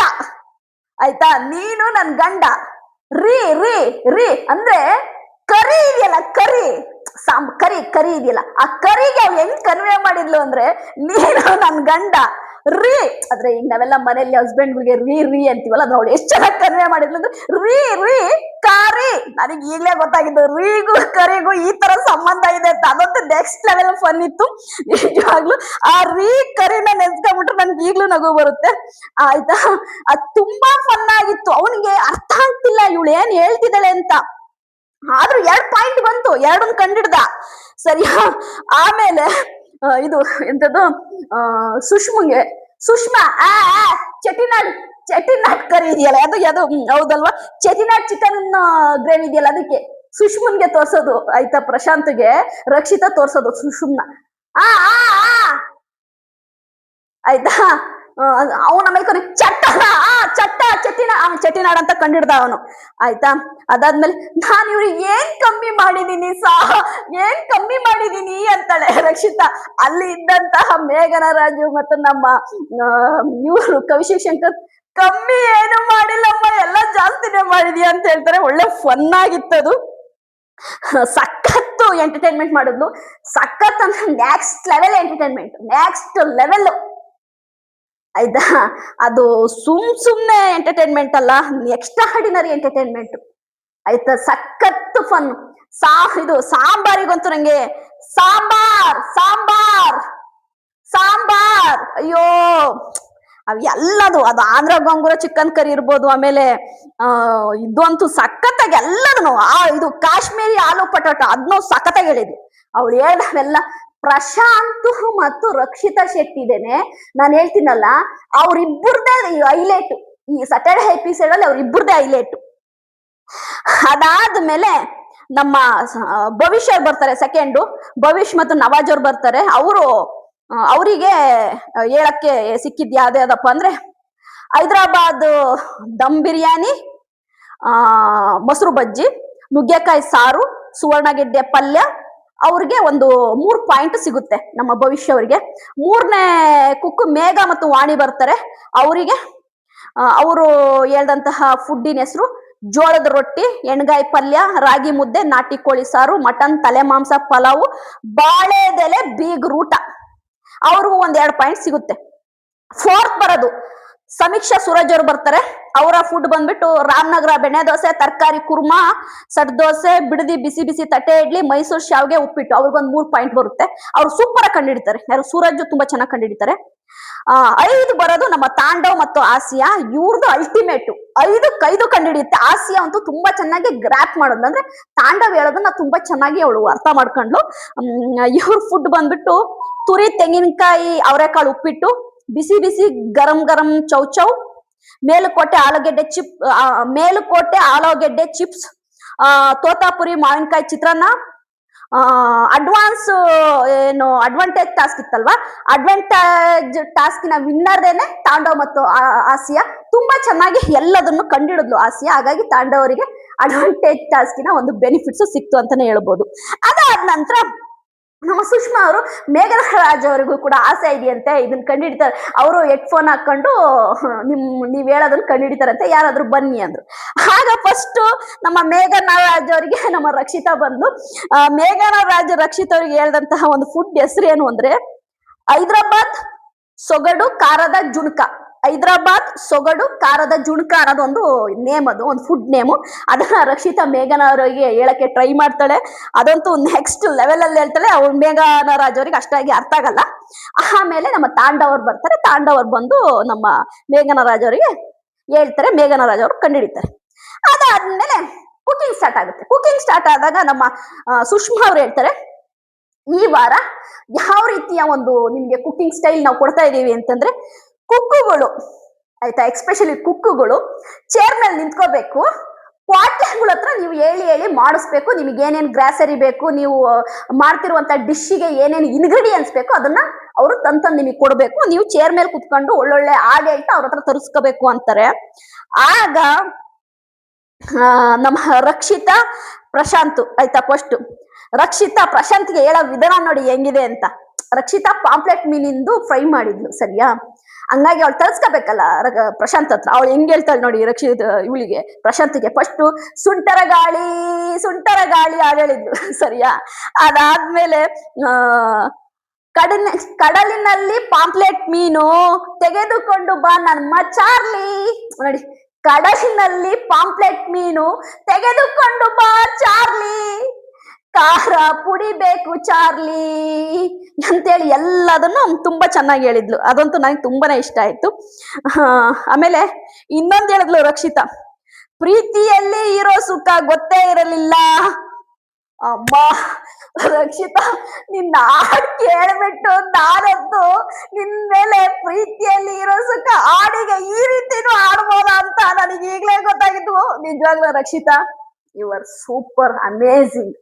ಆಯ್ತಾ? ನೀನು ನನ್ ಗಂಡ, ರೀ ಅಂದ್ರೆ ಕರಿ ಇದೆಯಲ್ಲ, ಕರಿ ಇದೆಯಲ್ಲ, ಆ ಕರಿಗೆ ಅವ್ರು ಹೆಂಗ್ ಕನ್ವೆ ಮಾಡಿದ್ಲು ಅಂದ್ರೆ, ನೀನು ನನ್ ಗಂಡ ರೀ. ಆದ್ರೆ ಈಗ ನಾವೆಲ್ಲ ಮನೇಲಿ ಹಸ್ಬೆಂಡ್ಗಳಿಗೆ ರೀ ಅಂತೀವಲ್ಲ, ನೋಡಿ ಎಷ್ಟು ಚೆನ್ನಾಗಿ ಕನ್ವೆ ಮಾಡಿದ್ಲು ಅಂದ್ರೆ, ರೀ ಕಾರಿ. ನನಗೆ ಈಗಲೇ ಗೊತ್ತಾಗಿದ್ದು ರೀಗೂ ಕರಿಗೂ ಈ ತರ ಸಂಬಂಧ ಇದೆ ಅಂತ. ಅದಂತೂ ನೆಕ್ಸ್ಟ್ ಲೆವೆಲ್ ಫನ್ ಇತ್ತು ನಿಜವಾಗ್ಲು. ಆ ರೀ ಕರಿನ ನೆನ್ಸ್ಕೊಂಡ್ಬಿಟ್ರೆ ನನ್ಗೆ ಈಗ್ಲೂ ನಗು ಬರುತ್ತೆ, ಆಯ್ತಾ? ಅದು ತುಂಬಾ ಫನ್ ಆಗಿತ್ತು. ಅವನಿಗೆ ಅರ್ಥ ಆಗ್ತಿಲ್ಲ ಇವಳು ಏನ್ ಹೇಳ್ತಿದ್ದಾಳೆ ಅಂತ. ಆದ್ರೂ 2 ಪಾಯಿಂಟ್ ಬಂತು, 2 ಕಂಡಿಡ್ದ ಸರಿಯಾ. ಆಮೇಲೆ ಇದು ಎಂತದ್ದು, ಸುಷ್ಮಾ ಚೆಟ್ಟಿನಾಡ್ ಕರಿ ಇದೆಯಲ್ಲ, ಅದು ಹೌದಲ್ವಾ, ಚೆಟ್ಟಿನಾಡ್ ಚಿಕನ್ ಗ್ರೇವಿ ಇದೆಯಲ್ಲ, ಅದಕ್ಕೆ ಸುಷ್ಮನ್ಗೆ ತೋರ್ಸೋದು, ಆಯ್ತಾ? ಪ್ರಶಾಂತ್ಗೆ ರಕ್ಷಿತಾ ತೋರ್ಸೋದು ಸುಷ್ಮಾ. ಆಯ್ತಾ? ಅವನ ಆಮೇಲೆ ಚೆಟ್ಟಿನಾಡ್ ಅಂತ ಕಂಡಿಡ್ದ ಅವನು, ಆಯ್ತಾ? ಅದಾದ್ಮೇಲೆ ನಾನು ಇವ್ರಿಗೆ ಏನ್ ಕಮ್ಮಿ ಮಾಡಿದೀನಿ ಅಂತಾಳೆ ರಕ್ಷಿತಾ. ಅಲ್ಲಿ ಇದ್ದಂತಹ ಮೇಘನ ರಾಜು ಮತ್ತು ನಮ್ಮ ಇವರು ಕವಿಶೇಷ್ ಶಂಕರ್, ಕಮ್ಮಿ ಏನು ಮಾಡಿಲ್ಲಮ್ಮ, ಎಲ್ಲ ಜಾಸ್ತಿನೇ ಮಾಡಿದೀಯ ಅಂತ ಹೇಳ್ತಾರೆ. ಒಳ್ಳೆ ಫನ್ ಆಗಿತ್ತದು, ಸಖತ್ತು ಎಂಟರ್ಟೈನ್ಮೆಂಟ್ ಮಾಡಿದ್ಲು. ಸಖತ್ ಅಂದ್ರೆ next level entertainment, next level, ಆಯ್ತಾ? ಅದು ಸುಮ್ನೆ ಎಂಟರ್ಟೈನ್ಮೆಂಟ್ ಅಲ್ಲ, ಎಕ್ಸ್ಟ್ರಾ ಆರ್ಡಿನರಿ ಎಂಟರ್ಟೈನ್ಮೆಂಟ್, ಆಯ್ತಾ? ಸಖತ್ತು ಫನ್. ಇದು ಸಾಂಬಾರಿಗಂತೂ ನಂಗೆ ಸಾಂಬಾರ್, ಅಯ್ಯೋ ಅವ್ ಎಲ್ಲದು ಅದು ಆಂಧ್ರ ಗೊಂಗೂರ ಚಿಕನ್ ಕರಿ ಇರ್ಬೋದು, ಆಮೇಲೆ ಇದಂತೂ ಸಖತ್ತಾಗಿ ಎಲ್ಲದನ್ನು ಇದು ಕಾಶ್ಮೀರಿ ಆಲೂ ಪಟಾಟ ಅದನ್ನು ಸಖತ್ತಾಗಿ ಹೇಳಿದ್ವಿ. ಅವ್ಳು ಹೇಳ್ದವೆಲ್ಲ ಪ್ರಶಾಂತ್ ಮತ್ತು ರಕ್ಷಿತಾ ಶೆಟ್ಟಿ ಇದೇನೆ ನಾನು ಹೇಳ್ತೀನಲ್ಲ, ಅವ್ರಿಬ್ಬರದೇ ಹೈಲೈಟ್. ಈ ಸ್ಯಾಟರ್ಡೆ ಎಪಿಸೋಡ್ ಅಲ್ಲಿ ಅವ್ರಿಬ್ಬರದೇ ಹೈಲೈಟ್. ಅದಾದ್ಮೇಲೆ ನಮ್ಮ ಭವಿಷ್ಯ ಬರ್ತಾರೆ, ಸೆಕೆಂಡು ಭವಿಷ್ ಮತ್ತು ನವಾಜ್ ಅವ್ರು ಬರ್ತಾರೆ. ಅವರಿಗೆ ಹೇಳಕ್ಕೆ ಸಿಕ್ಕಿದ್ ಯಾವ್ದಪ್ಪ ಅಂದ್ರೆ ಹೈದ್ರಾಬಾದ್ ದಮ್ ಬಿರಿಯಾನಿ, ಮೊಸರು ಬಜ್ಜಿ, ನುಗ್ಗೆಕಾಯಿ ಸಾರು, ಸುವರ್ಣಗೆಡ್ಡೆ ಪಲ್ಯ. ಅವ್ರಿಗೆ ಒಂದು 3 ಪಾಯಿಂಟ್ ಸಿಗುತ್ತೆ ನಮ್ಮ ಭವಿಷ್ಯ ಅವರಿಗೆ. 3ನೇ ಕುಕ್ಕು ಮೇಘ ಮತ್ತು ವಾಣಿ ಬರ್ತಾರೆ. ಅವರಿಗೆ ಅವರು ಹೇಳ್ದಂತಹ ಫುಡ್ಡಿನ ಹೆಸರು ಜೋಳದ ರೊಟ್ಟಿ, ಎಣ್ಗಾಯಿ ಪಲ್ಯ, ರಾಗಿ ಮುದ್ದೆ, ನಾಟಿ ಕೋಳಿ ಸಾರು, ಮಟನ್ ತಲೆ ಮಾಂಸ ಪಲಾವು, ಬಾಳೆದೆಲೆ ಬೀಗ್ರೂಟ. ಅವ್ರಿಗೂ 1-2 ಪಾಯಿಂಟ್ ಸಿಗುತ್ತೆ. 4th ಬರೋದು ಸಮೀಕ್ಷಾ ಸೂರಜ್ ಅವ್ರು ಬರ್ತಾರೆ. ಅವರ ಫುಡ್ ಬಂದ್ಬಿಟ್ಟು ರಾಮನಗರ ಬೆಣ್ಣೆ ದೋಸೆ, ತರಕಾರಿ ಕುರ್ಮಾ, ಸಡ್ ದೋಸೆ, ಬಿಡದಿ ಬಿಸಿ ಬಿಸಿ ತಟ್ಟೆ ಇಡ್ಲಿ, ಮೈಸೂರು ಶಾವ್ಗೆ, ಉಪ್ಪಿಟ್ಟು. ಅವ್ರಿಗೊಂದು 3 ಪಾಯಿಂಟ್ ಬರುತ್ತೆ. ಅವ್ರು ಸೂಪರ್ ಆಗಿ ಕಂಡಿಡಿತಾರೆ. ಯಾರು ಸೂರಜ್ ತುಂಬಾ ಚೆನ್ನಾಗಿ ಕಂಡಿಡಿತಾರೆ. 5 ಬರೋದು ನಮ್ಮ ತಾಂಡವ್ ಮತ್ತು ಆಸಿಯಾ. ಇವ್ರದ್ದು ಅಲ್ಟಿಮೇಟ್ 5 ಕಂಡಿಡಿಯುತ್ತೆ. ಆಸಿಯಾ ಅಂತೂ ತುಂಬಾ ಚೆನ್ನಾಗಿ ಗ್ರಾಪ್ ಮಾಡೋದು, ಅಂದ್ರೆ ತಾಂಡವ್ ಹೇಳೋದನ್ನ ತುಂಬಾ ಚೆನ್ನಾಗಿ ಅವಳು ಅರ್ಥ ಮಾಡ್ಕೊಂಡ್ಲು. ಇವ್ರ ಫುಡ್ ಬಂದ್ಬಿಟ್ಟು ತುರಿ ತೆಂಗಿನಕಾಯಿ ಅವರೆಕಾಳು ಉಪ್ಪಿಟ್ಟು, ಬಿಸಿ ಬಿಸಿ ಗರಂ ಗರಂ ಚೌಚೌ, ಮೇಲುಕೋಟೆ ಆಲೂಗೆಡ್ಡೆ ಚಿಪ್ಸ್, ತೋತಾಪುರಿ ಮಾವಿನಕಾಯಿ ಚಿತ್ರಾನ್ನ, ಅಡ್ವಾಂಟೇಜ್ ಟಾಸ್ಕ್ ಇತ್ತಲ್ವಾ, ಅಡ್ವಾಂಟೇಜ್ ಟಾಸ್ಕಿನ ವಿನ್ನರ್ದೇನೆ ತಾಂಡವ್ ಮತ್ತು ಆಸಿಯಾ. ತುಂಬಾ ಚೆನ್ನಾಗಿ ಎಲ್ಲದನ್ನು ಕಂಡಿಡಿದ್ಲು ಆಸಿಯಾ. ಹಾಗಾಗಿ ತಾಂಡವ್ ಅವರಿಗೆ ಅಡ್ವಾಂಟೇಜ್ ಟಾಸ್ಕಿನ ಒಂದು ಬೆನಿಫಿಟ್ಸ್ ಸಿಕ್ತು ಅಂತಾನೆ ಹೇಳ್ಬೋದು. ಅದಾದ ನಂತರ ನಮ್ಮ ಸುಷ್ಮಾ ಅವರು ಮೇಘರಾಜ್ ಅವರಿಗೂ ಕೂಡ ಆಸೆ ಇದೆಯಂತೆ, ಇದನ್ನ ಕಂಡುಹಿಡಿತಾರೆ. ಅವರು ಹೆಡ್ಫೋನ್ ಹಾಕೊಂಡು ನೀವ್ ಹೇಳೋದನ್ನ ಕಂಡುಹಿಡಿತಾರಂತೆ, ಯಾರಾದ್ರೂ ಬನ್ನಿ ಅಂದ್ರು. ಆಗ ಫಸ್ಟ್ ನಮ್ಮ ಮೇಘನಾರಾಜ್ ಅವರಿಗೆ ನಮ್ಮ ರಕ್ಷಿತಾ ಬಂದು, ಮೇಘನಾರಾಜ್ ರಕ್ಷಿತಾ ಅವರಿಗೆ ಹೇಳ್ದಂತಹ ಒಂದು ಫುಡ್ ಹೆಸರು ಏನು ಅಂದ್ರೆ ಹೈದ್ರಾಬಾದ್ ಸೊಗಡು ಖಾರದ ಜುಣ್ಕ. ಹೈದ್ರಾಬಾದ್ ಸೊಗಡು ಖಾರದ ಜುಣ್ಕ ಅನ್ನೋದೊಂದು ನೇಮ್, ಅದು ಒಂದು ಫುಡ್ ನೇಮು. ಅದನ್ನ ರಕ್ಷಿತಾ ಮೇಘನಾರವರಿಗೆ ಹೇಳಕ್ಕೆ ಟ್ರೈ ಮಾಡ್ತಾಳೆ. ಅದಂತೂ ನೆಕ್ಸ್ಟ್ ಲೆವೆಲ್ ಅಲ್ಲಿ ಹೇಳ್ತಾಳೆ. ಅವ್ರು ಮೇಘನಾರಾಜ್ ಅವರಿಗೆ ಅಷ್ಟಾಗಿ ಅರ್ಥ ಆಗಲ್ಲ. ಆಮೇಲೆ ನಮ್ಮ ತಾಂಡವ್ ಅವ್ರು ಬರ್ತಾರೆ. ತಾಂಡವ್ ಅವ್ರು ಬಂದು ನಮ್ಮ ಮೇಘನಾರಾಜ್ ಅವರಿಗೆ ಹೇಳ್ತಾರೆ, ಮೇಘನಾರಾಜ್ ಅವರು ಕಂಡುಹಿಡಿತಾರೆ. ಅದಾದ್ಮೇಲೆ ಕುಕಿಂಗ್ ಸ್ಟಾರ್ಟ್ ಆಗುತ್ತೆ. ಕುಕಿಂಗ್ ಸ್ಟಾರ್ಟ್ ಆದಾಗ ನಮ್ಮ ಸುಷ್ಮಾ ಅವ್ರು ಹೇಳ್ತಾರೆ, ಈ ವಾರ ಯಾವ ರೀತಿಯ ಒಂದು ನಿಮ್ಗೆ ಕುಕಿಂಗ್ ಸ್ಟೈಲ್ ನಾವು ಕೊಡ್ತಾ ಇದೀವಿ ಅಂತಂದ್ರೆ, ಕುಕ್ಕುಗಳು ಆಯ್ತಾ, ಎಕ್ಸ್ಪೆಷಲಿ ಕುಕ್ಕುಗಳು ಚೇರ್ ಮೇಲೆ ನಿಂತ್ಕೋಬೇಕು. ಪಾಟ್ಗಳ ಹತ್ರ ನೀವು ಹೇಳಿ ಮಾಡಿಸ್ಬೇಕು. ನಿಮಗೆ ಏನೇನ್ ಗ್ರಾಸರಿ ಬೇಕು, ನೀವು ಮಾಡ್ತಿರುವಂತ ಡಿಶ್ಗೆ ಏನೇನು ಇಂಗ್ರೀಡಿಯೆಂಟ್ಸ್ ಬೇಕು ಅದನ್ನ ಅವರು ತಂದು ನಿಮಗೆ ಕೊಡ್ಬೇಕು. ನೀವು ಚೇರ್ ಮೇಲೆ ಕುತ್ಕೊಂಡು ಒಳ್ಳೊಳ್ಳೆ ಹಾಗೆ ಹೇಳ್ತಾ ಅವ್ರ ಹತ್ರ ತರಿಸ್ಕೋಬೇಕು ಅಂತಾರೆ. ಆಗ ನಮ್ಮ ರಕ್ಷಿತಾ ಪ್ರಶಾಂತ್ ಆಯ್ತಾ, ಫಸ್ಟ್ ರಕ್ಷಿತಾ ಪ್ರಶಾಂತ್ಗೆ ಹೇಳೋ ವಿಧಾನ ನೋಡಿ ಹೆಂಗಿದೆ ಅಂತ. ರಕ್ಷಿತಾ ಪಾಂಪ್ಲೆಟ್ ಮೀನಿಂದು ಫ್ರೈ ಮಾಡಿದ್ಲು, ಸರಿಯಾ? ಹಂಗಾಗಿ ಅವಳು ತರಿಸ್ಕೋಬೇಕಲ್ಲ ಪ್ರಶಾಂತ್ ಹತ್ರ. ಅವಳು ಹೆಂಗ್ ಹೇಳ್ತಾಳೆ ನೋಡಿ ಇವಳಿಗೆ ಪ್ರಶಾಂತ್ಗೆ ಫಸ್ಟ್ ಸುಂಟರ ಗಾಳಿ ಹೇಳಿದ್ಲು, ಸರಿಯಾ? ಅದಾದ್ಮೇಲೆ ಕಡಲಿನಲ್ಲಿ ಪಾಂಪ್ಲೆಟ್ ಮೀನು ತೆಗೆದುಕೊಂಡು ಬಾ ನನ್ನ ಚಾರ್ಲಿ. ನೋಡಿ, ಕಡಲಿನಲ್ಲಿ ಪಾಂಪ್ಲೆಟ್ ಮೀನು ತೆಗೆದುಕೊಂಡು ಬಾ ಚಾರ್ಲಿ, ಖಾರ ಪುಡಿ ಬೇಕು ಚಾರ್ಲಿ ಅಂತೇಳಿ ಎಲ್ಲದನ್ನು ತುಂಬಾ ಚೆನ್ನಾಗಿ ಹೇಳಿದ್ಲು. ಅದಂತೂ ನನಗೆ ತುಂಬಾನೇ ಇಷ್ಟ ಆಯ್ತು. ಆಮೇಲೆ ಇನ್ನೊಂದು ಹೇಳಿದ್ಲು ರಕ್ಷಿತಾ, ಪ್ರೀತಿಯಲ್ಲಿ ಇರೋ ಸುಖ ಗೊತ್ತೇ ಇರಲಿಲ್ಲ. ಅಮ್ಮ ರಕ್ಷಿತಾ, ನಿನ್ನ ಹಾಡ್ ಕೇಳ್ಬಿಟ್ಟು ನಾನಂತೂ ನಿನ್ ಮೇಲೆ ಪ್ರೀತಿಯಲ್ಲಿ ಇರೋ ಸುಖ ಹಾಡಿಗೆ ಈ ರೀತಿನೂ ಆಡ್ಬೋದಾ ಅಂತ ನನಗೆ ಈಗ್ಲೇ ಗೊತ್ತಾಗಿತ್ತು. ನಿಜವಾಗ್ಲೂ Rakshita, you are super amazing.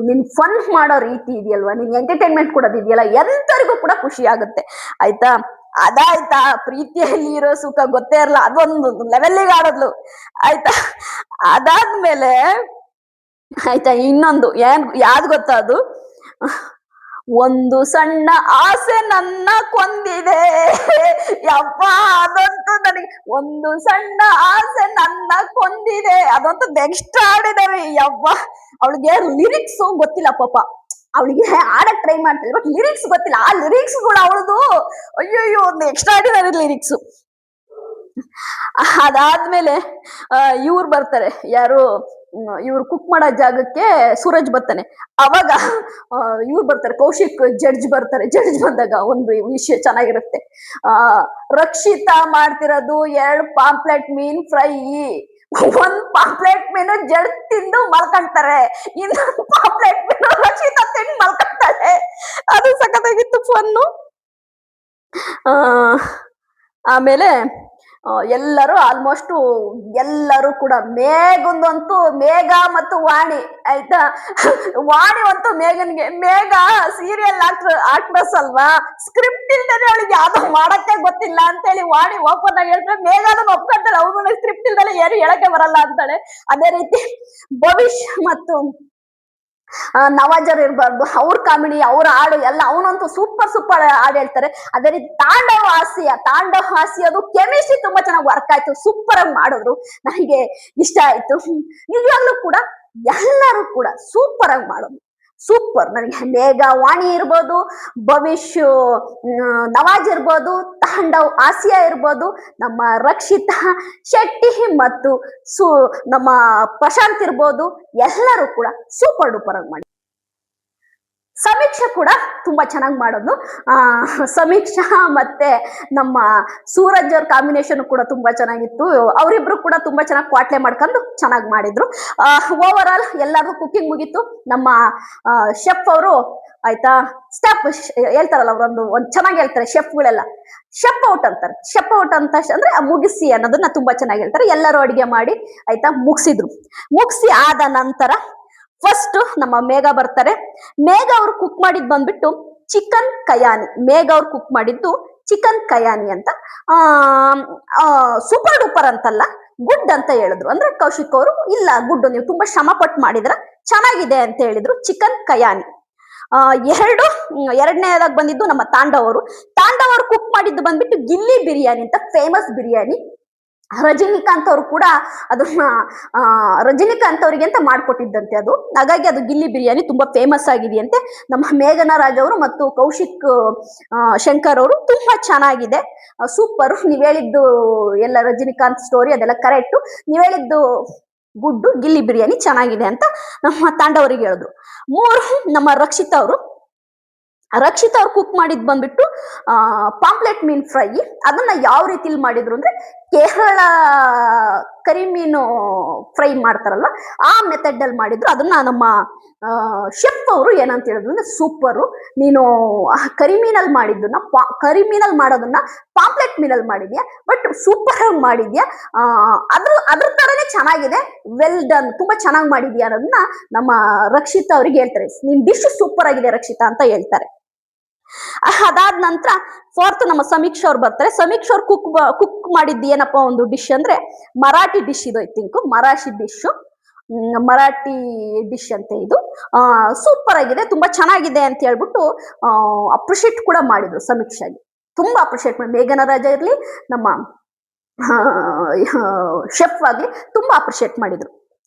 ನಿನ್ ಫನ್ ಮಾಡೋ ರೀತಿ ಇದೆಯಲ್ವಾ, ನಿನ್ ಎಂಟರ್ಟೈನ್ಮೆಂಟ್ ಕೊಡೋದಿದೆಯಲ್ಲ, ಎಂತರಿಗೂ ಕೂಡ ಖುಷಿ ಆಗುತ್ತೆ, ಆಯ್ತಾ? ಅದಾಯ್ತಾ, ಪ್ರೀತಿಯಲ್ಲಿ ಇರೋ ಸುಖ ಗೊತ್ತೇ ಇರಲ್ಲ, ಅದೊಂದು ಲೆವೆಲ್ಗೆ ಆಡದ್ಲು, ಆಯ್ತಾ? ಅದಾದ್ಮೇಲೆ ಆಯ್ತಾ, ಇನ್ನೊಂದು ಯಾವ್ದು ಗೊತ್ತಾ, ಅದು ಒಂದು ಸಣ್ಣ ಆಸೆ ನನ್ನ ಕೊಂದಿದೆ. ಯಪ್ಪ, ಅದಂತೂ ನನಗೆ ಒಂದು ಸಣ್ಣ ಆಸೆ ನನ್ನ ಕೊಂದಿದೆ, ಅದಂತೂ ನೆಕ್ಸ್ಟ್ ಆಡಿದಾರೆ. ಯಪ್ಪ, ಅವಳಿಗೆ ಲಿರಿಕ್ಸ್ ಗೊತ್ತಿಲ್ಲ ಪಾಪ, ಅವಳಿಗೆ ಆಡಕ್ ಟ್ರೈ ಮಾಡ್ತಿಲ್ಲ, ಬಟ್ ಲಿರಿಕ್ಸ್ ಗೊತ್ತಿಲ್ಲ. ಆ ಲಿರಿಕ್ಸ್ ಕೂಡ ಅವಳದು ಅಯ್ಯೋ ಒಂದು ಎಕ್ಸ್ಟ್ರಾ ಆಡಿದಾರೆ ಲಿರಿಕ್ಸ್. ಅದಾದ್ಮೇಲೆ ಇವ್ರು ಬರ್ತಾರೆ, ಯಾರು ಇವ್ರು ಕುಕ್ ಮಾಡೋ ಜಾಗಕ್ಕೆ ಸೂರಜ್ ಬರ್ತಾನೆ. ಅವಾಗ ಇವ್ರು ಬರ್ತಾರೆ, ಕೌಶಿಕ್ ಜಡ್ಜ್ ಬರ್ತಾರೆ. ಜಡ್ಜ್ ಬಂದಾಗ ಒಂದು ವಿಷಯ ಚೆನ್ನಾಗಿರುತ್ತೆ. ಆ ರಕ್ಷಿತಾ ಮಾಡ್ತಿರೋದು 2 ಪಾಂಪ್ಲೆಟ್ ಮೀನ್ ಫ್ರೈ. ಒಂದ್ ಪಾಂಪ್ಲೆಟ್ ಮೀನು ಜಡ್ಜ್ ತಿಂದು ಮಲ್ಕೊಂತಾರೆ, ಇನ್ನೊಂದು ಪಾಂಪ್ಲೆಟ್ ಮೀನು ರಕ್ಷಿತಾ ತಿಂದು ಮಲ್ಕೊಂತಾಳೆ. ಅದು ಸಖತ್ತಾಗಿತ್ತು ಫನ್ನು. ಆ ಆಮೇಲೆ ಎಲ್ಲರೂ ಆಲ್ಮೋಸ್ಟ್ ಎಲ್ಲರೂ ಕೂಡ ಮೇಘಂದಂತೂ, ಮೇಘ ಮತ್ತು ವಾಣಿ ಆಯ್ತಾ. ವಾಣಿ ಅಂತೂ ಮೇಘ ಸೀರಿಯಲ್ ಆಕ್ಟ್ರೆಸ್ ಅಲ್ವಾ, ಸ್ಕ್ರಿಪ್ಟ್ ಇಲ್ದೇನೆ ಅವಳಿಗೆ ಯಾವ್ದೋ ಮಾಡಕ್ಕೆ ಗೊತ್ತಿಲ್ಲ ಅಂತೇಳಿ ವಾಣಿ ಓಪನ್ ಆಗಿ ಹೇಳ್ತಾರೆ. ಮೇಘ ಅದನ್ನ ಒಪ್ಕೊಂತಾಳೆ, ಅವ್ನು ಸ್ಕ್ರಿಪ್ಟ್ ಇಲ್ದಲೆ ಏನು ಹೇಳಕ್ಕೆ ಬರಲ್ಲ ಅಂತಾಳೆ. ಅದೇ ರೀತಿ ಭವಿಷ್ ಮತ್ತು ನವಾಜರ್ ಇರ್ಬಾರ್ದು, ಅವ್ರ ಕಾಮಿಡಿ, ಅವ್ರ ಹಾಡು ಎಲ್ಲ ಅವನಂತೂ ಸೂಪರ್ ಹಾಡು ಹೇಳ್ತಾರೆ. ಅದೇ ರೀತಿ ತಾಂಡವ್ ಹಾಸ್ಯ ಅದು ಕೆಮಿಸ್ಟ್ರಿ ತುಂಬಾ ಚೆನ್ನಾಗಿ ವರ್ಕ್ ಆಯ್ತು, ಸೂಪರ್ ಆಗಿ ಮಾಡಿದ್ರು, ನನಗೆ ಇಷ್ಟ ಆಯ್ತು. ನಿಜವಾಗ್ಲೂ ಕೂಡ ಎಲ್ಲರೂ ಕೂಡ ಸೂಪರ್ ಆಗಿ ಮಾಡೋದು, ಸೂಪರ್. ನನಗೆ ಮೇಘ ವಾಣಿ ಇರ್ಬೋದು, ಭವಿಷ್ ನವಾಜ್ ಇರ್ಬೋದು, ತಾಂಡವ್ ಹಾಸ್ಯ ಇರ್ಬೋದು, ನಮ್ಮ ರಕ್ಷಿತಾ ಶೆಟ್ಟಿ ಮತ್ತು ನಮ್ಮ ಪ್ರಶಾಂತ್ ಇರ್ಬೋದು, ಎಲ್ಲರೂ ಕೂಡ ಸೂಪರ್ ಡೂಪರ್ ಆಗಿ ಮಾಡಿ. ಸಮೀಕ್ಷಾ ಕೂಡ ತುಂಬಾ ಚೆನ್ನಾಗಿ ಮಾಡೋದು. ಸಮೀಕ್ಷಾ ಮತ್ತೆ ನಮ್ಮ ಸೂರಜ್ ಅವ್ರ ಕಾಂಬಿನೇಷನ್ ಕೂಡ ತುಂಬಾ ಚೆನ್ನಾಗಿತ್ತು. ಅವರಿಬ್ರು ಕೂಡ ತುಂಬಾ ಚೆನ್ನಾಗಿ ಕ್ವಾಟ್ಲೆ ಮಾಡ್ಕೊಂಡು ಚೆನ್ನಾಗಿ ಮಾಡಿದ್ರು. ಓವರ್ ಆಲ್ ಎಲ್ಲಾರ್ಗು ಕುಕಿಂಗ್ ಮುಗೀತು. ನಮ್ಮ ಶೆಫ್ ಅವರು ಆಯ್ತಾ ಸ್ಟೆಪ್ ಹೇಳ್ತಾರಲ್ಲ, ಒಂದ್ ಚೆನ್ನಾಗಿ ಹೇಳ್ತಾರೆ ಶೆಫ್ಗಳೆಲ್ಲ, ಶೆಫ್ ಔಟ್ ಅಂತಾರೆ. ಶೆಫ್ ಔಟ್ ಅಂತ ಅಂದ್ರೆ ಮುಗಿಸಿ ಅನ್ನೋದನ್ನ ತುಂಬಾ ಚೆನ್ನಾಗಿ ಹೇಳ್ತಾರೆ. ಎಲ್ಲರೂ ಅಡಿಗೆ ಮಾಡಿ ಆಯ್ತಾ ಮುಗಿಸಿ ಆದ ನಂತರ ಫಸ್ಟ್ ನಮ್ಮ ಮೇಘ ಬರ್ತಾರೆ. ಮೇಘ ಅವ್ರು ಕುಕ್ ಮಾಡಿದ್ ಬಂದ್ಬಿಟ್ಟು ಚಿಕನ್ ಕಯಾನಿ. ಮೇಘ ಅವ್ರು ಕುಕ್ ಮಾಡಿದ್ದು ಚಿಕನ್ ಕಯಾನಿ ಅಂತ. ಸೂಪರ್ ಡೂಪರ್ ಅಂತಲ್ಲ, ಗುಡ್ ಅಂತ ಹೇಳಿದ್ರು. ಅಂದ್ರೆ ಕೌಶಿಕ್ ಅವರು ಇಲ್ಲ ಗುಡ್, ನೀವು ತುಂಬಾ ಶ್ರಮ ಪಟ್ಟು ಮಾಡಿದ್ರ, ಚೆನ್ನಾಗಿದೆ ಅಂತ ಹೇಳಿದ್ರು. ಚಿಕನ್ ಕಯಾನಿ. ಎರಡನೇದಾಗಿ ಬಂದಿದ್ದು ನಮ್ಮ ತಾಂಡವ್ ಅವರು ಕುಕ್ ಮಾಡಿದ್ದು ಬಂದ್ಬಿಟ್ಟು ಗಿಲ್ಲಿ ಬಿರಿಯಾನಿ ಅಂತ, ಫೇಮಸ್ ಬಿರಿಯಾನಿ. ರಜನಿಕಾಂತ್ ಅವರು ಕೂಡ ಅದನ್ನ ರಜನಿಕಾಂತ್ ಅವರಿಗೆ ಅಂತ ಮಾಡ್ಕೊಟ್ಟಿದ್ದಂತೆ ಅದು, ಹಾಗಾಗಿ ಅದು ಗಿಲ್ಲಿ ಬಿರಿಯಾನಿ ತುಂಬಾ ಫೇಮಸ್ ಆಗಿದೆಯಂತೆ. ನಮ್ಮ ಮೇಘನಾ ರಾಜ್ ಅವರು ಮತ್ತು ಕೌಶಿಕ್ ಶಂಕರ್ ಅವರು ತುಂಬಾ ಚೆನ್ನಾಗಿದೆ, ಸೂಪರ್. ನೀವ್ ಹೇಳಿದ್ದು ಎಲ್ಲ ರಜನಿಕಾಂತ್ ಸ್ಟೋರಿ ಅದೆಲ್ಲ ಕರೆಕ್ಟ್, ನೀವ್ ಹೇಳಿದ್ದು ಗುಡ್ಡು, ಗಿಲ್ಲಿ ಬಿರಿಯಾನಿ ಚೆನ್ನಾಗಿದೆ ಅಂತ ನಮ್ಮ ತಾಂಡವರಿಗೆ ಹೇಳಿದ್ರು. ನಮ್ಮ ರಕ್ಷಿತಾ ಅವರು ಕುಕ್ ಮಾಡಿದ್ ಬಂದ್ಬಿಟ್ಟು ಪಾಂಪ್ಲೆಟ್ ಮೀನ್ ಫ್ರೈ. ಅದನ್ನ ಯಾವ ರೀತಿಲಿ ಮಾಡಿದ್ರು ಅಂದ್ರೆ, ಕೇರಳ ಕರಿಮೀನು ಫ್ರೈ ಮಾಡ್ತಾರಲ್ಲ ಆ ಮೆಥಡ್ ಅಲ್ಲಿ ಮಾಡಿದ್ರು. ಅದನ್ನ ನಮ್ಮ ಶೆಫ್ ಅವರು ಏನಂತ ಹೇಳಿದ್ರು ಅಂದ್ರೆ, ಸೂಪರು, ನೀನು ಕರಿಮೀನಲ್ಲಿ ಮಾಡೋದನ್ನ ಪಾಂಪ್ಲೆಟ್ ಮೀನಲ್ಲಿ ಮಾಡಿದ್ಯಾ, ಬಟ್ ಸೂಪರ್ ಆಗಿ ಮಾಡಿದ್ಯಾ, ಅದ್ರ ತರನೇ ಚೆನ್ನಾಗಿದೆ, ವೆಲ್ ಡನ್, ತುಂಬಾ ಚೆನ್ನಾಗಿ ಮಾಡಿದ್ಯಾ ಅನ್ನೋದನ್ನ ನಮ್ಮ ರಕ್ಷಿತಾ ಅವ್ರಿಗೆ ಹೇಳ್ತಾರೆ. ನಿನ್ ಡಿಶ್ ಸೂಪರ್ ಆಗಿದೆ ರಕ್ಷಿತಾ ಅಂತ ಹೇಳ್ತಾರೆ. ಅದಾದ ನಂತರ ಫೋರ್ತ್ ನಮ್ಮ ಸಮೀಕ್ಷಾ ಅವ್ರು ಬರ್ತಾರೆ. ಸಮೀಕ್ಷಾ ಅವ್ರು ಕುಕ್ ಮಾಡಿದ್ದು ಏನಪ್ಪಾ ಒಂದು ಡಿಶ್ ಅಂದ್ರೆ, ಮರಾಠಿ ಡಿಶ್ ಇದು. ಐ ಥಿಂಕ್ ಮರಾಠಿ ಡಿಶ್ ಅಂತ ಇದು. ಸೂಪರ್ ಆಗಿದೆ, ತುಂಬಾ ಚೆನ್ನಾಗಿದೆ ಅಂತ ಹೇಳ್ಬಿಟ್ಟು ಅಪ್ರಿಶಿಯೇಟ್ ಕೂಡ ಮಾಡಿದ್ರು ಸಮೀಕ್ಷಾಗೆ. ತುಂಬಾ ಅಪ್ರಿಶಿಯೇಟ್ ಮಾಡಿ, ಮೇಘನಾ ರಾಜ ಇರ್ಲಿ, ನಮ್ಮ ಶೆಫ್ ಆಗ್ಲಿ ತುಂಬಾ ಅಪ್ರಿಶಿಯೇಟ್ ಮಾಡಿದ್ರು.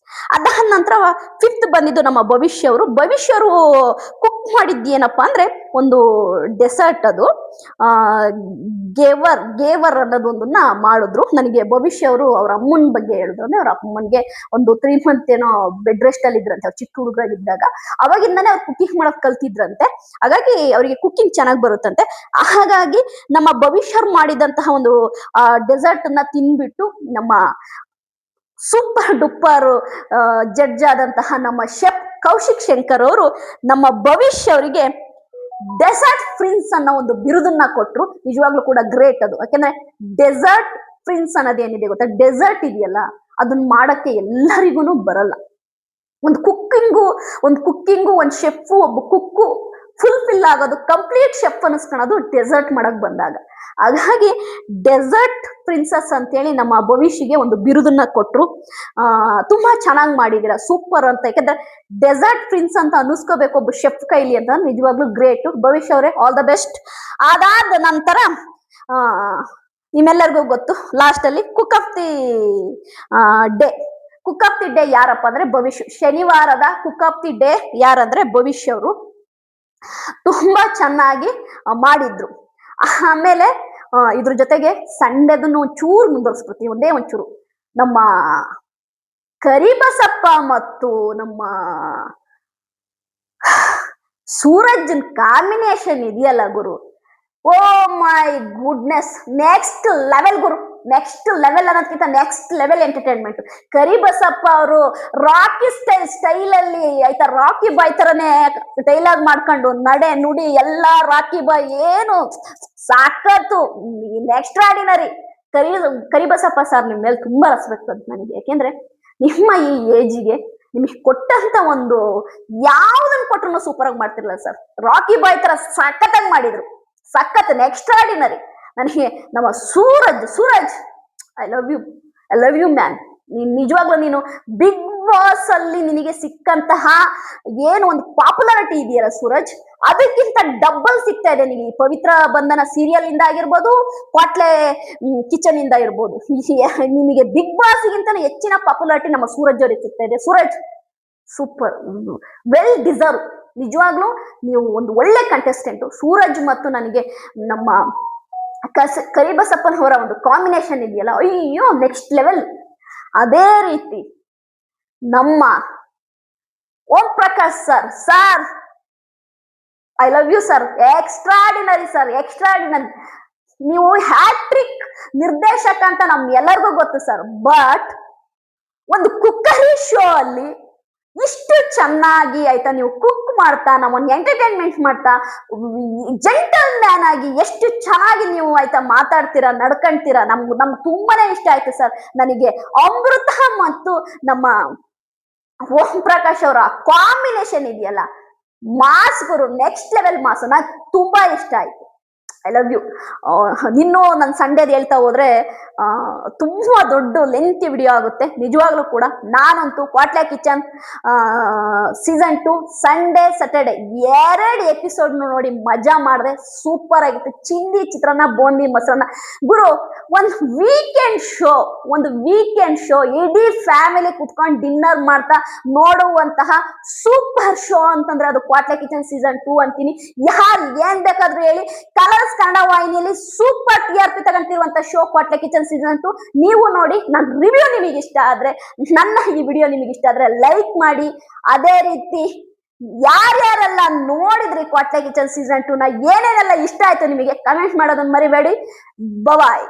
ಅದಾದ ನಂತರ ಫಿಫ್ತ್ ಬಂದಿದ್ದು ನಮ್ಮ ಭವಿಷ್ಯ ಅವರು ಕುಕ್ ಮಾಡಿದ್ದು ಏನಪ್ಪಾ ಅಂದ್ರೆ ಒಂದು ಡೆಸರ್ಟ್. ಅದು ಗೇವರ್ ಅನ್ನೋದೊಂದನ್ನ ಮಾಡಿದ್ರು. ನನಗೆ ಭವಿಷ್ಯ ಅವರು ಅವ್ರ ಅಮ್ಮನ ಬಗ್ಗೆ ಹೇಳಿದ್ರು. ಅಂದ್ರೆ ಅವ್ರ ಅಮ್ಮನ್ಗೆ ಒಂದು 3 month ಏನೋ ಬೆಡ್ ರೆಸ್ಟ್ ಅಲ್ಲಿ ಇದ್ರಂತೆ, ಅವ್ರು ಚಿಕ್ಕ ಹುಡುಗರಾಗಿದ್ದಾಗ. ಅವಾಗಿಂದಾನೇ ಅವ್ರು ಕುಕಿಂಗ್ ಮಾಡಕ್ ಕಲ್ತಿದ್ರಂತೆ, ಹಾಗಾಗಿ ಅವರಿಗೆ ಕುಕಿಂಗ್ ಚೆನ್ನಾಗಿ ಬರುತ್ತಂತೆ. ಹಾಗಾಗಿ ನಮ್ಮ ಭವಿಷ್ಯ ಮಾಡಿದಂತಹ ಒಂದು ಡೆಸರ್ಟ್ ಅನ್ನ ತಿನ್ಬಿಟ್ಟು ನಮ್ಮ ಸೂಪರ್ ಡೂಪರ್ ಜಡ್ಜ್ ಆದಂತಹ ನಮ್ಮ ಶೆಫ್ ಕೌಶಿಕ್ ಶಂಕರ್ ಅವರು ನಮ್ಮ ಭವಿಷ್ಯ ಅವರಿಗೆ ಡೆಸರ್ಟ್ ಪ್ರಿನ್ಸ್ ಅನ್ನೋ ಒಂದು ಬಿರುದನ್ನ ಕೊಟ್ರು. ನಿಜವಾಗ್ಲೂ ಕೂಡ ಗ್ರೇಟ್ ಅದು. ಯಾಕಂದ್ರೆ ಡೆಸರ್ಟ್ ಪ್ರಿನ್ಸ್ ಅನ್ನೋದೇನಿದೆ ಗೊತ್ತಾ, ಡೆಸರ್ಟ್ ಇದೆಯಲ್ಲ ಅದನ್ನ ಮಾಡಕ್ಕೆ ಎಲ್ಲರಿಗೂ ಬರಲ್ಲ. ಒಂದು ಕುಕ್ಕಿಂಗು ಒಂದು ಶೆಫ್, ಒಬ್ಬ ಕುಕ್ಕು ಫುಲ್ಫಿಲ್ ಆಗೋದು, ಕಂಪ್ಲೀಟ್ ಶೆಫ್ ಅನಿಸ್ಕೊಳ್ಳೋದು ಡೆಸರ್ಟ್ ಮಾಡಕ್ ಬಂದಾಗ. ಹಾಗಾಗಿ ಡೆಸರ್ಟ್ ಪ್ರಿನ್ಸಸ್ ಅಂತೇಳಿ ನಮ್ಮ ಭವಿಷ್ಯಗೆ ಒಂದು ಬಿರುದನ್ನ ಕೊಟ್ರು. ತುಂಬಾ ಚೆನ್ನಾಗಿ ಮಾಡಿದೀರ, ಸೂಪರ್ ಅಂತ. ಯಾಕಂದ್ರೆ ಡೆಸರ್ಟ್ ಪ್ರಿನ್ಸ್ ಅಂತ ಅನ್ನಿಸ್ಕೋಬೇಕು ಒಬ್ಬ ಶೆಫ್ ಕೈಲಿ ಅಂತ. ನಿಜವಾಗ್ಲೂ ಗ್ರೇಟ್ ಭವಿಷ್ಯ ಅವರೇ, ಆಲ್ ದ ಬೆಸ್ಟ್. ಅದಾದ ನಂತರ ನಿಮ್ಮೆಲ್ಲರಿಗೂ ಗೊತ್ತು, ಲಾಸ್ಟ್ ಅಲ್ಲಿ ಕುಕ್ ಆಫ್ ದಿ ಡೇ ಯಾರಪ್ಪ ಅಂದ್ರೆ ಭವಿಷ್ಯ. ಶನಿವಾರದ ಕುಕ್ ಆಫ್ ದಿ ಡೇ ಯಾರಂದ್ರೆ ಭವಿಷ್ಯ ಅವರು ತುಂಬಾ ಚೆನ್ನಾಗಿ ಮಾಡಿದ್ರು. ಆಮೇಲೆ ಇದ್ರ ಜೊತೆಗೆ ಸಂಡೆದನ್ನು ಚೂರು ಮುಂದುವರ್ಸ್ಬಿಡ್ತೀವಿ, ಒಂದೇ ಒಂಚೂರು. ನಮ್ಮ ಕರಿಬಸಪ್ಪ ಮತ್ತು ನಮ್ಮ ಸೂರಜ್ನ ಕಾಂಬಿನೇಷನ್ ಇದೆಯಲ್ಲ ಗುರು, oh my goodness, next level ಗುರು, ನೆಕ್ಸ್ಟ್ ಲೆವೆಲ್ ಅನ್ನೋದಕ್ಕಿಂತ ನೆಕ್ಸ್ಟ್ ಲೆವೆಲ್ ಎಂಟರ್ಟೈನ್ಮೆಂಟ್. ಕರಿಬಸಪ್ಪ ಅವರು ರಾಕಿ ಸ್ಟೈಲ್ ಅಲ್ಲಿ ಆಯ್ತಾ, ರಾಕಿ ಬಾಯ್ ತರನೇ ಡೈಲಾಗ್ ಮಾಡ್ಕೊಂಡು ನಡೆ ನುಡಿ ಎಲ್ಲಾ ರಾಕಿ ಬಾಯ್, ಏನು ಸಾಕತ್ತು, ನೆಕ್ಸ್ಟ್ ಆರ್ಡಿನರಿ. ಕರಿಬಸಪ್ಪ ಸರ್ ನಿಮ್ಮ ಮೇಲೆ ತುಂಬಾ ರೆಸ್ಪೆಕ್ಟ್ ಅಂತ ನನಗೆ. ಯಾಕೆಂದ್ರೆ ನಿಮ್ಮ ಈ ಏಜಿಗೆ ನಿಮಗೆ ಕೊಟ್ಟಂತ ಒಂದು ಯಾವ್ದನ್ನ ಕೊಟ್ಟರು ಸೂಪರ್ ಆಗಿ ಮಾಡ್ತಿರ್ಲಿಲ್ಲ ಸರ್. ರಾಕಿ ಬಾಯ್ ತರ ಸಖತ್ತಾಗಿ ಮಾಡಿದ್ರು, ಸಖತ್ ನೆಕ್ಸ್ಟ್ ಆರ್ಡಿನರಿ. ನನಗೆ ನಮ್ಮ Suraj I love you man. ನಿಜವಾಗ್ಲೂ ನೀನು ಬಿಗ್ ಬಾಸ್ ಅಲ್ಲಿ ನಿನಗೆ ಸಿಕ್ಕಂತಹ ಏನು ಒಂದು ಪಾಪ್ಯುಲಾರಿಟಿ ಇದೆಯಲ್ಲ ಸೂರಜ್, ಅದಕ್ಕಿಂತ ಡಬಲ್ ಸಿಗ್ತಾ ಇದೆ ನಿನಗೆ ಪವಿತ್ರ ಬಂಧನ ಸೀರಿಯಲ್ ಇಂದ ಆಗಿರ್ಬೋದು, ಕ್ವಾಟ್ಲೆ ಕಿಚನ್ ಇಂದ ಇರ್ಬೋದು. ನಿಮಗೆ ಬಿಗ್ ಬಾಸ್ ಗಿಂತ ಹೆಚ್ಚಿನ ಪಾಪ್ಯುಲಾರಿಟಿ ನಮ್ಮ ಸೂರಜ್ ಅವರಿಗೆ ಸಿಗ್ತಾ ಇದೆ. Suraj super, well deserve. ನಿಜವಾಗ್ಲೂ ನೀವು ಒಂದು ಒಳ್ಳೆ ಕಂಟೆಸ್ಟೆಂಟ್. ಸೂರಜ್ ಮತ್ತು ನನಗೆ ನಮ್ಮ ಕರಿಬಸಪ್ಪನವರ ಒಂದು ಕಾಂಬಿನೇಷನ್ ಇದೆಯಲ್ಲ, ಅಯ್ಯೋ ನೆಕ್ಸ್ಟ್ ಲೆವೆಲ್. ಅದೇ ರೀತಿ ನಮ್ಮ Om Prakash sir I love you sir, extraordinary sir, extraordinary. ನೀವು ಹ್ಯಾಟ್ರಿಕ್ ನಿರ್ದೇಶಕ ಅಂತ ಎಲ್ಲರಿಗೂ ಗೊತ್ತು ಸರ್, ಬಟ್ ಒಂದು ಕುಕ್ಕರಿ ಶೋ ಅಲ್ಲಿ ಇಷ್ಟು ಚೆನ್ನಾಗಿ ಆಯ್ತಾ ನೀವು ಕುಕ್ ಮಾಡ್ತಾ ನಮ್ಮನ್ನು ಎಂಟರ್ಟೈನ್ಮೆಂಟ್ ಮಾಡ್ತಾ ಜೆಂಟಲ್ ಮ್ಯಾನ್ ಆಗಿ ಎಷ್ಟು ಚೆನ್ನಾಗಿ ನೀವು ಆಯ್ತಾ ಮಾತಾಡ್ತೀರಾ, ನಡ್ಕೊಂತೀರಾ, ನಮ್ಗೆ ತುಂಬಾನೇ ಇಷ್ಟ ಆಯ್ತು ಸರ್. ನನಗೆ ಅಮೃತ ಮತ್ತು ನಮ್ಮ ಓಂ ಪ್ರಕಾಶ್ ಅವರ ಕಾಂಬಿನೇಷನ್ ಇದೆಯಲ್ಲ, ಮಾಸ್ ಗುರು, ನೆಕ್ಸ್ಟ್ ಲೆವೆಲ್ ಮಾಸ್. ನಂಗೆ ತುಂಬಾ ಇಷ್ಟ ಆಯ್ತು. I love you. ಇನ್ನು ನನ್ನ ಸಂಡೇದು ಹೇಳ್ತಾ ಹೋದ್ರೆ ತುಂಬಾ ದೊಡ್ಡ ಲೆಂತಿ ವಿಡಿಯೋ ಆಗುತ್ತೆ ನಿಜವಾಗ್ಲೂ ಕೂಡ. ನಾನಂತೂ Kwatle kitchen season 2 Sunday Saturday 2 episode ನೋಡಿ ಮಜಾ ಮಾಡಿದೆ. ಸೂಪರ್ ಆಗಿತ್ತು. ಚಿಂದಿ ಚಿತ್ರಾನ್ನ, ಬೋಂದಿ ಮೊಸರನ್ನ ಗುರು, ಒಂದು ವೀಕೆಂಡ್ ಶೋ ಇಡೀ ಫ್ಯಾಮಿಲಿ ಕುತ್ಕೊಂಡು ಡಿನ್ನರ್ ಮಾಡ್ತಾ ನೋಡುವಂತಹ ಸೂಪರ್ ಶೋ ಅಂತಂದ್ರೆ ಅದು ಕ್ವಾಟ್ಲೆ ಕಿಚನ್ ಸೀಸನ್ 2 ಅಂತೀನಿ. ಯಾರು ಏನ್ ಬೇಕಾದ್ರೂ ಹೇಳಿ, ಕಲರ್ಸ್ ಕನ್ನಡ ವಾಹಿನಿಯಲ್ಲಿ ಸೂಪರ್ TRP ತಗೊಂತಿರುವಂತ ಶೋ ಕ್ವಾಟ್ಲೆ ಕಿಚನ್ ಸೀಸನ್ 2. ನೀವು ನೋಡಿ. ನನ್ನ ರಿವ್ಯೂ ನಿಮಗೆ ಇಷ್ಟ ಆದ್ರೆ, ನನ್ನ ಈ ವಿಡಿಯೋ ನಿಮಗೆ ಇಷ್ಟ ಆದ್ರೆ ಲೈಕ್ ಮಾಡಿ. ಅದೇ ರೀತಿ ಯಾರ್ಯಾರೆಲ್ಲ ನೋಡಿದ್ರಿ ಕ್ವಾಟ್ಲೆ ಕಿಚನ್ ಸೀಸನ್ 2 ನ, ಏನೇನೆಲ್ಲ ಇಷ್ಟ ಆಯ್ತು ನಿಮಗೆ ಕಮೆಂಟ್ ಮಾಡೋದನ್ನ ಮರಿಬೇಡಿ. ಬಾಯ್.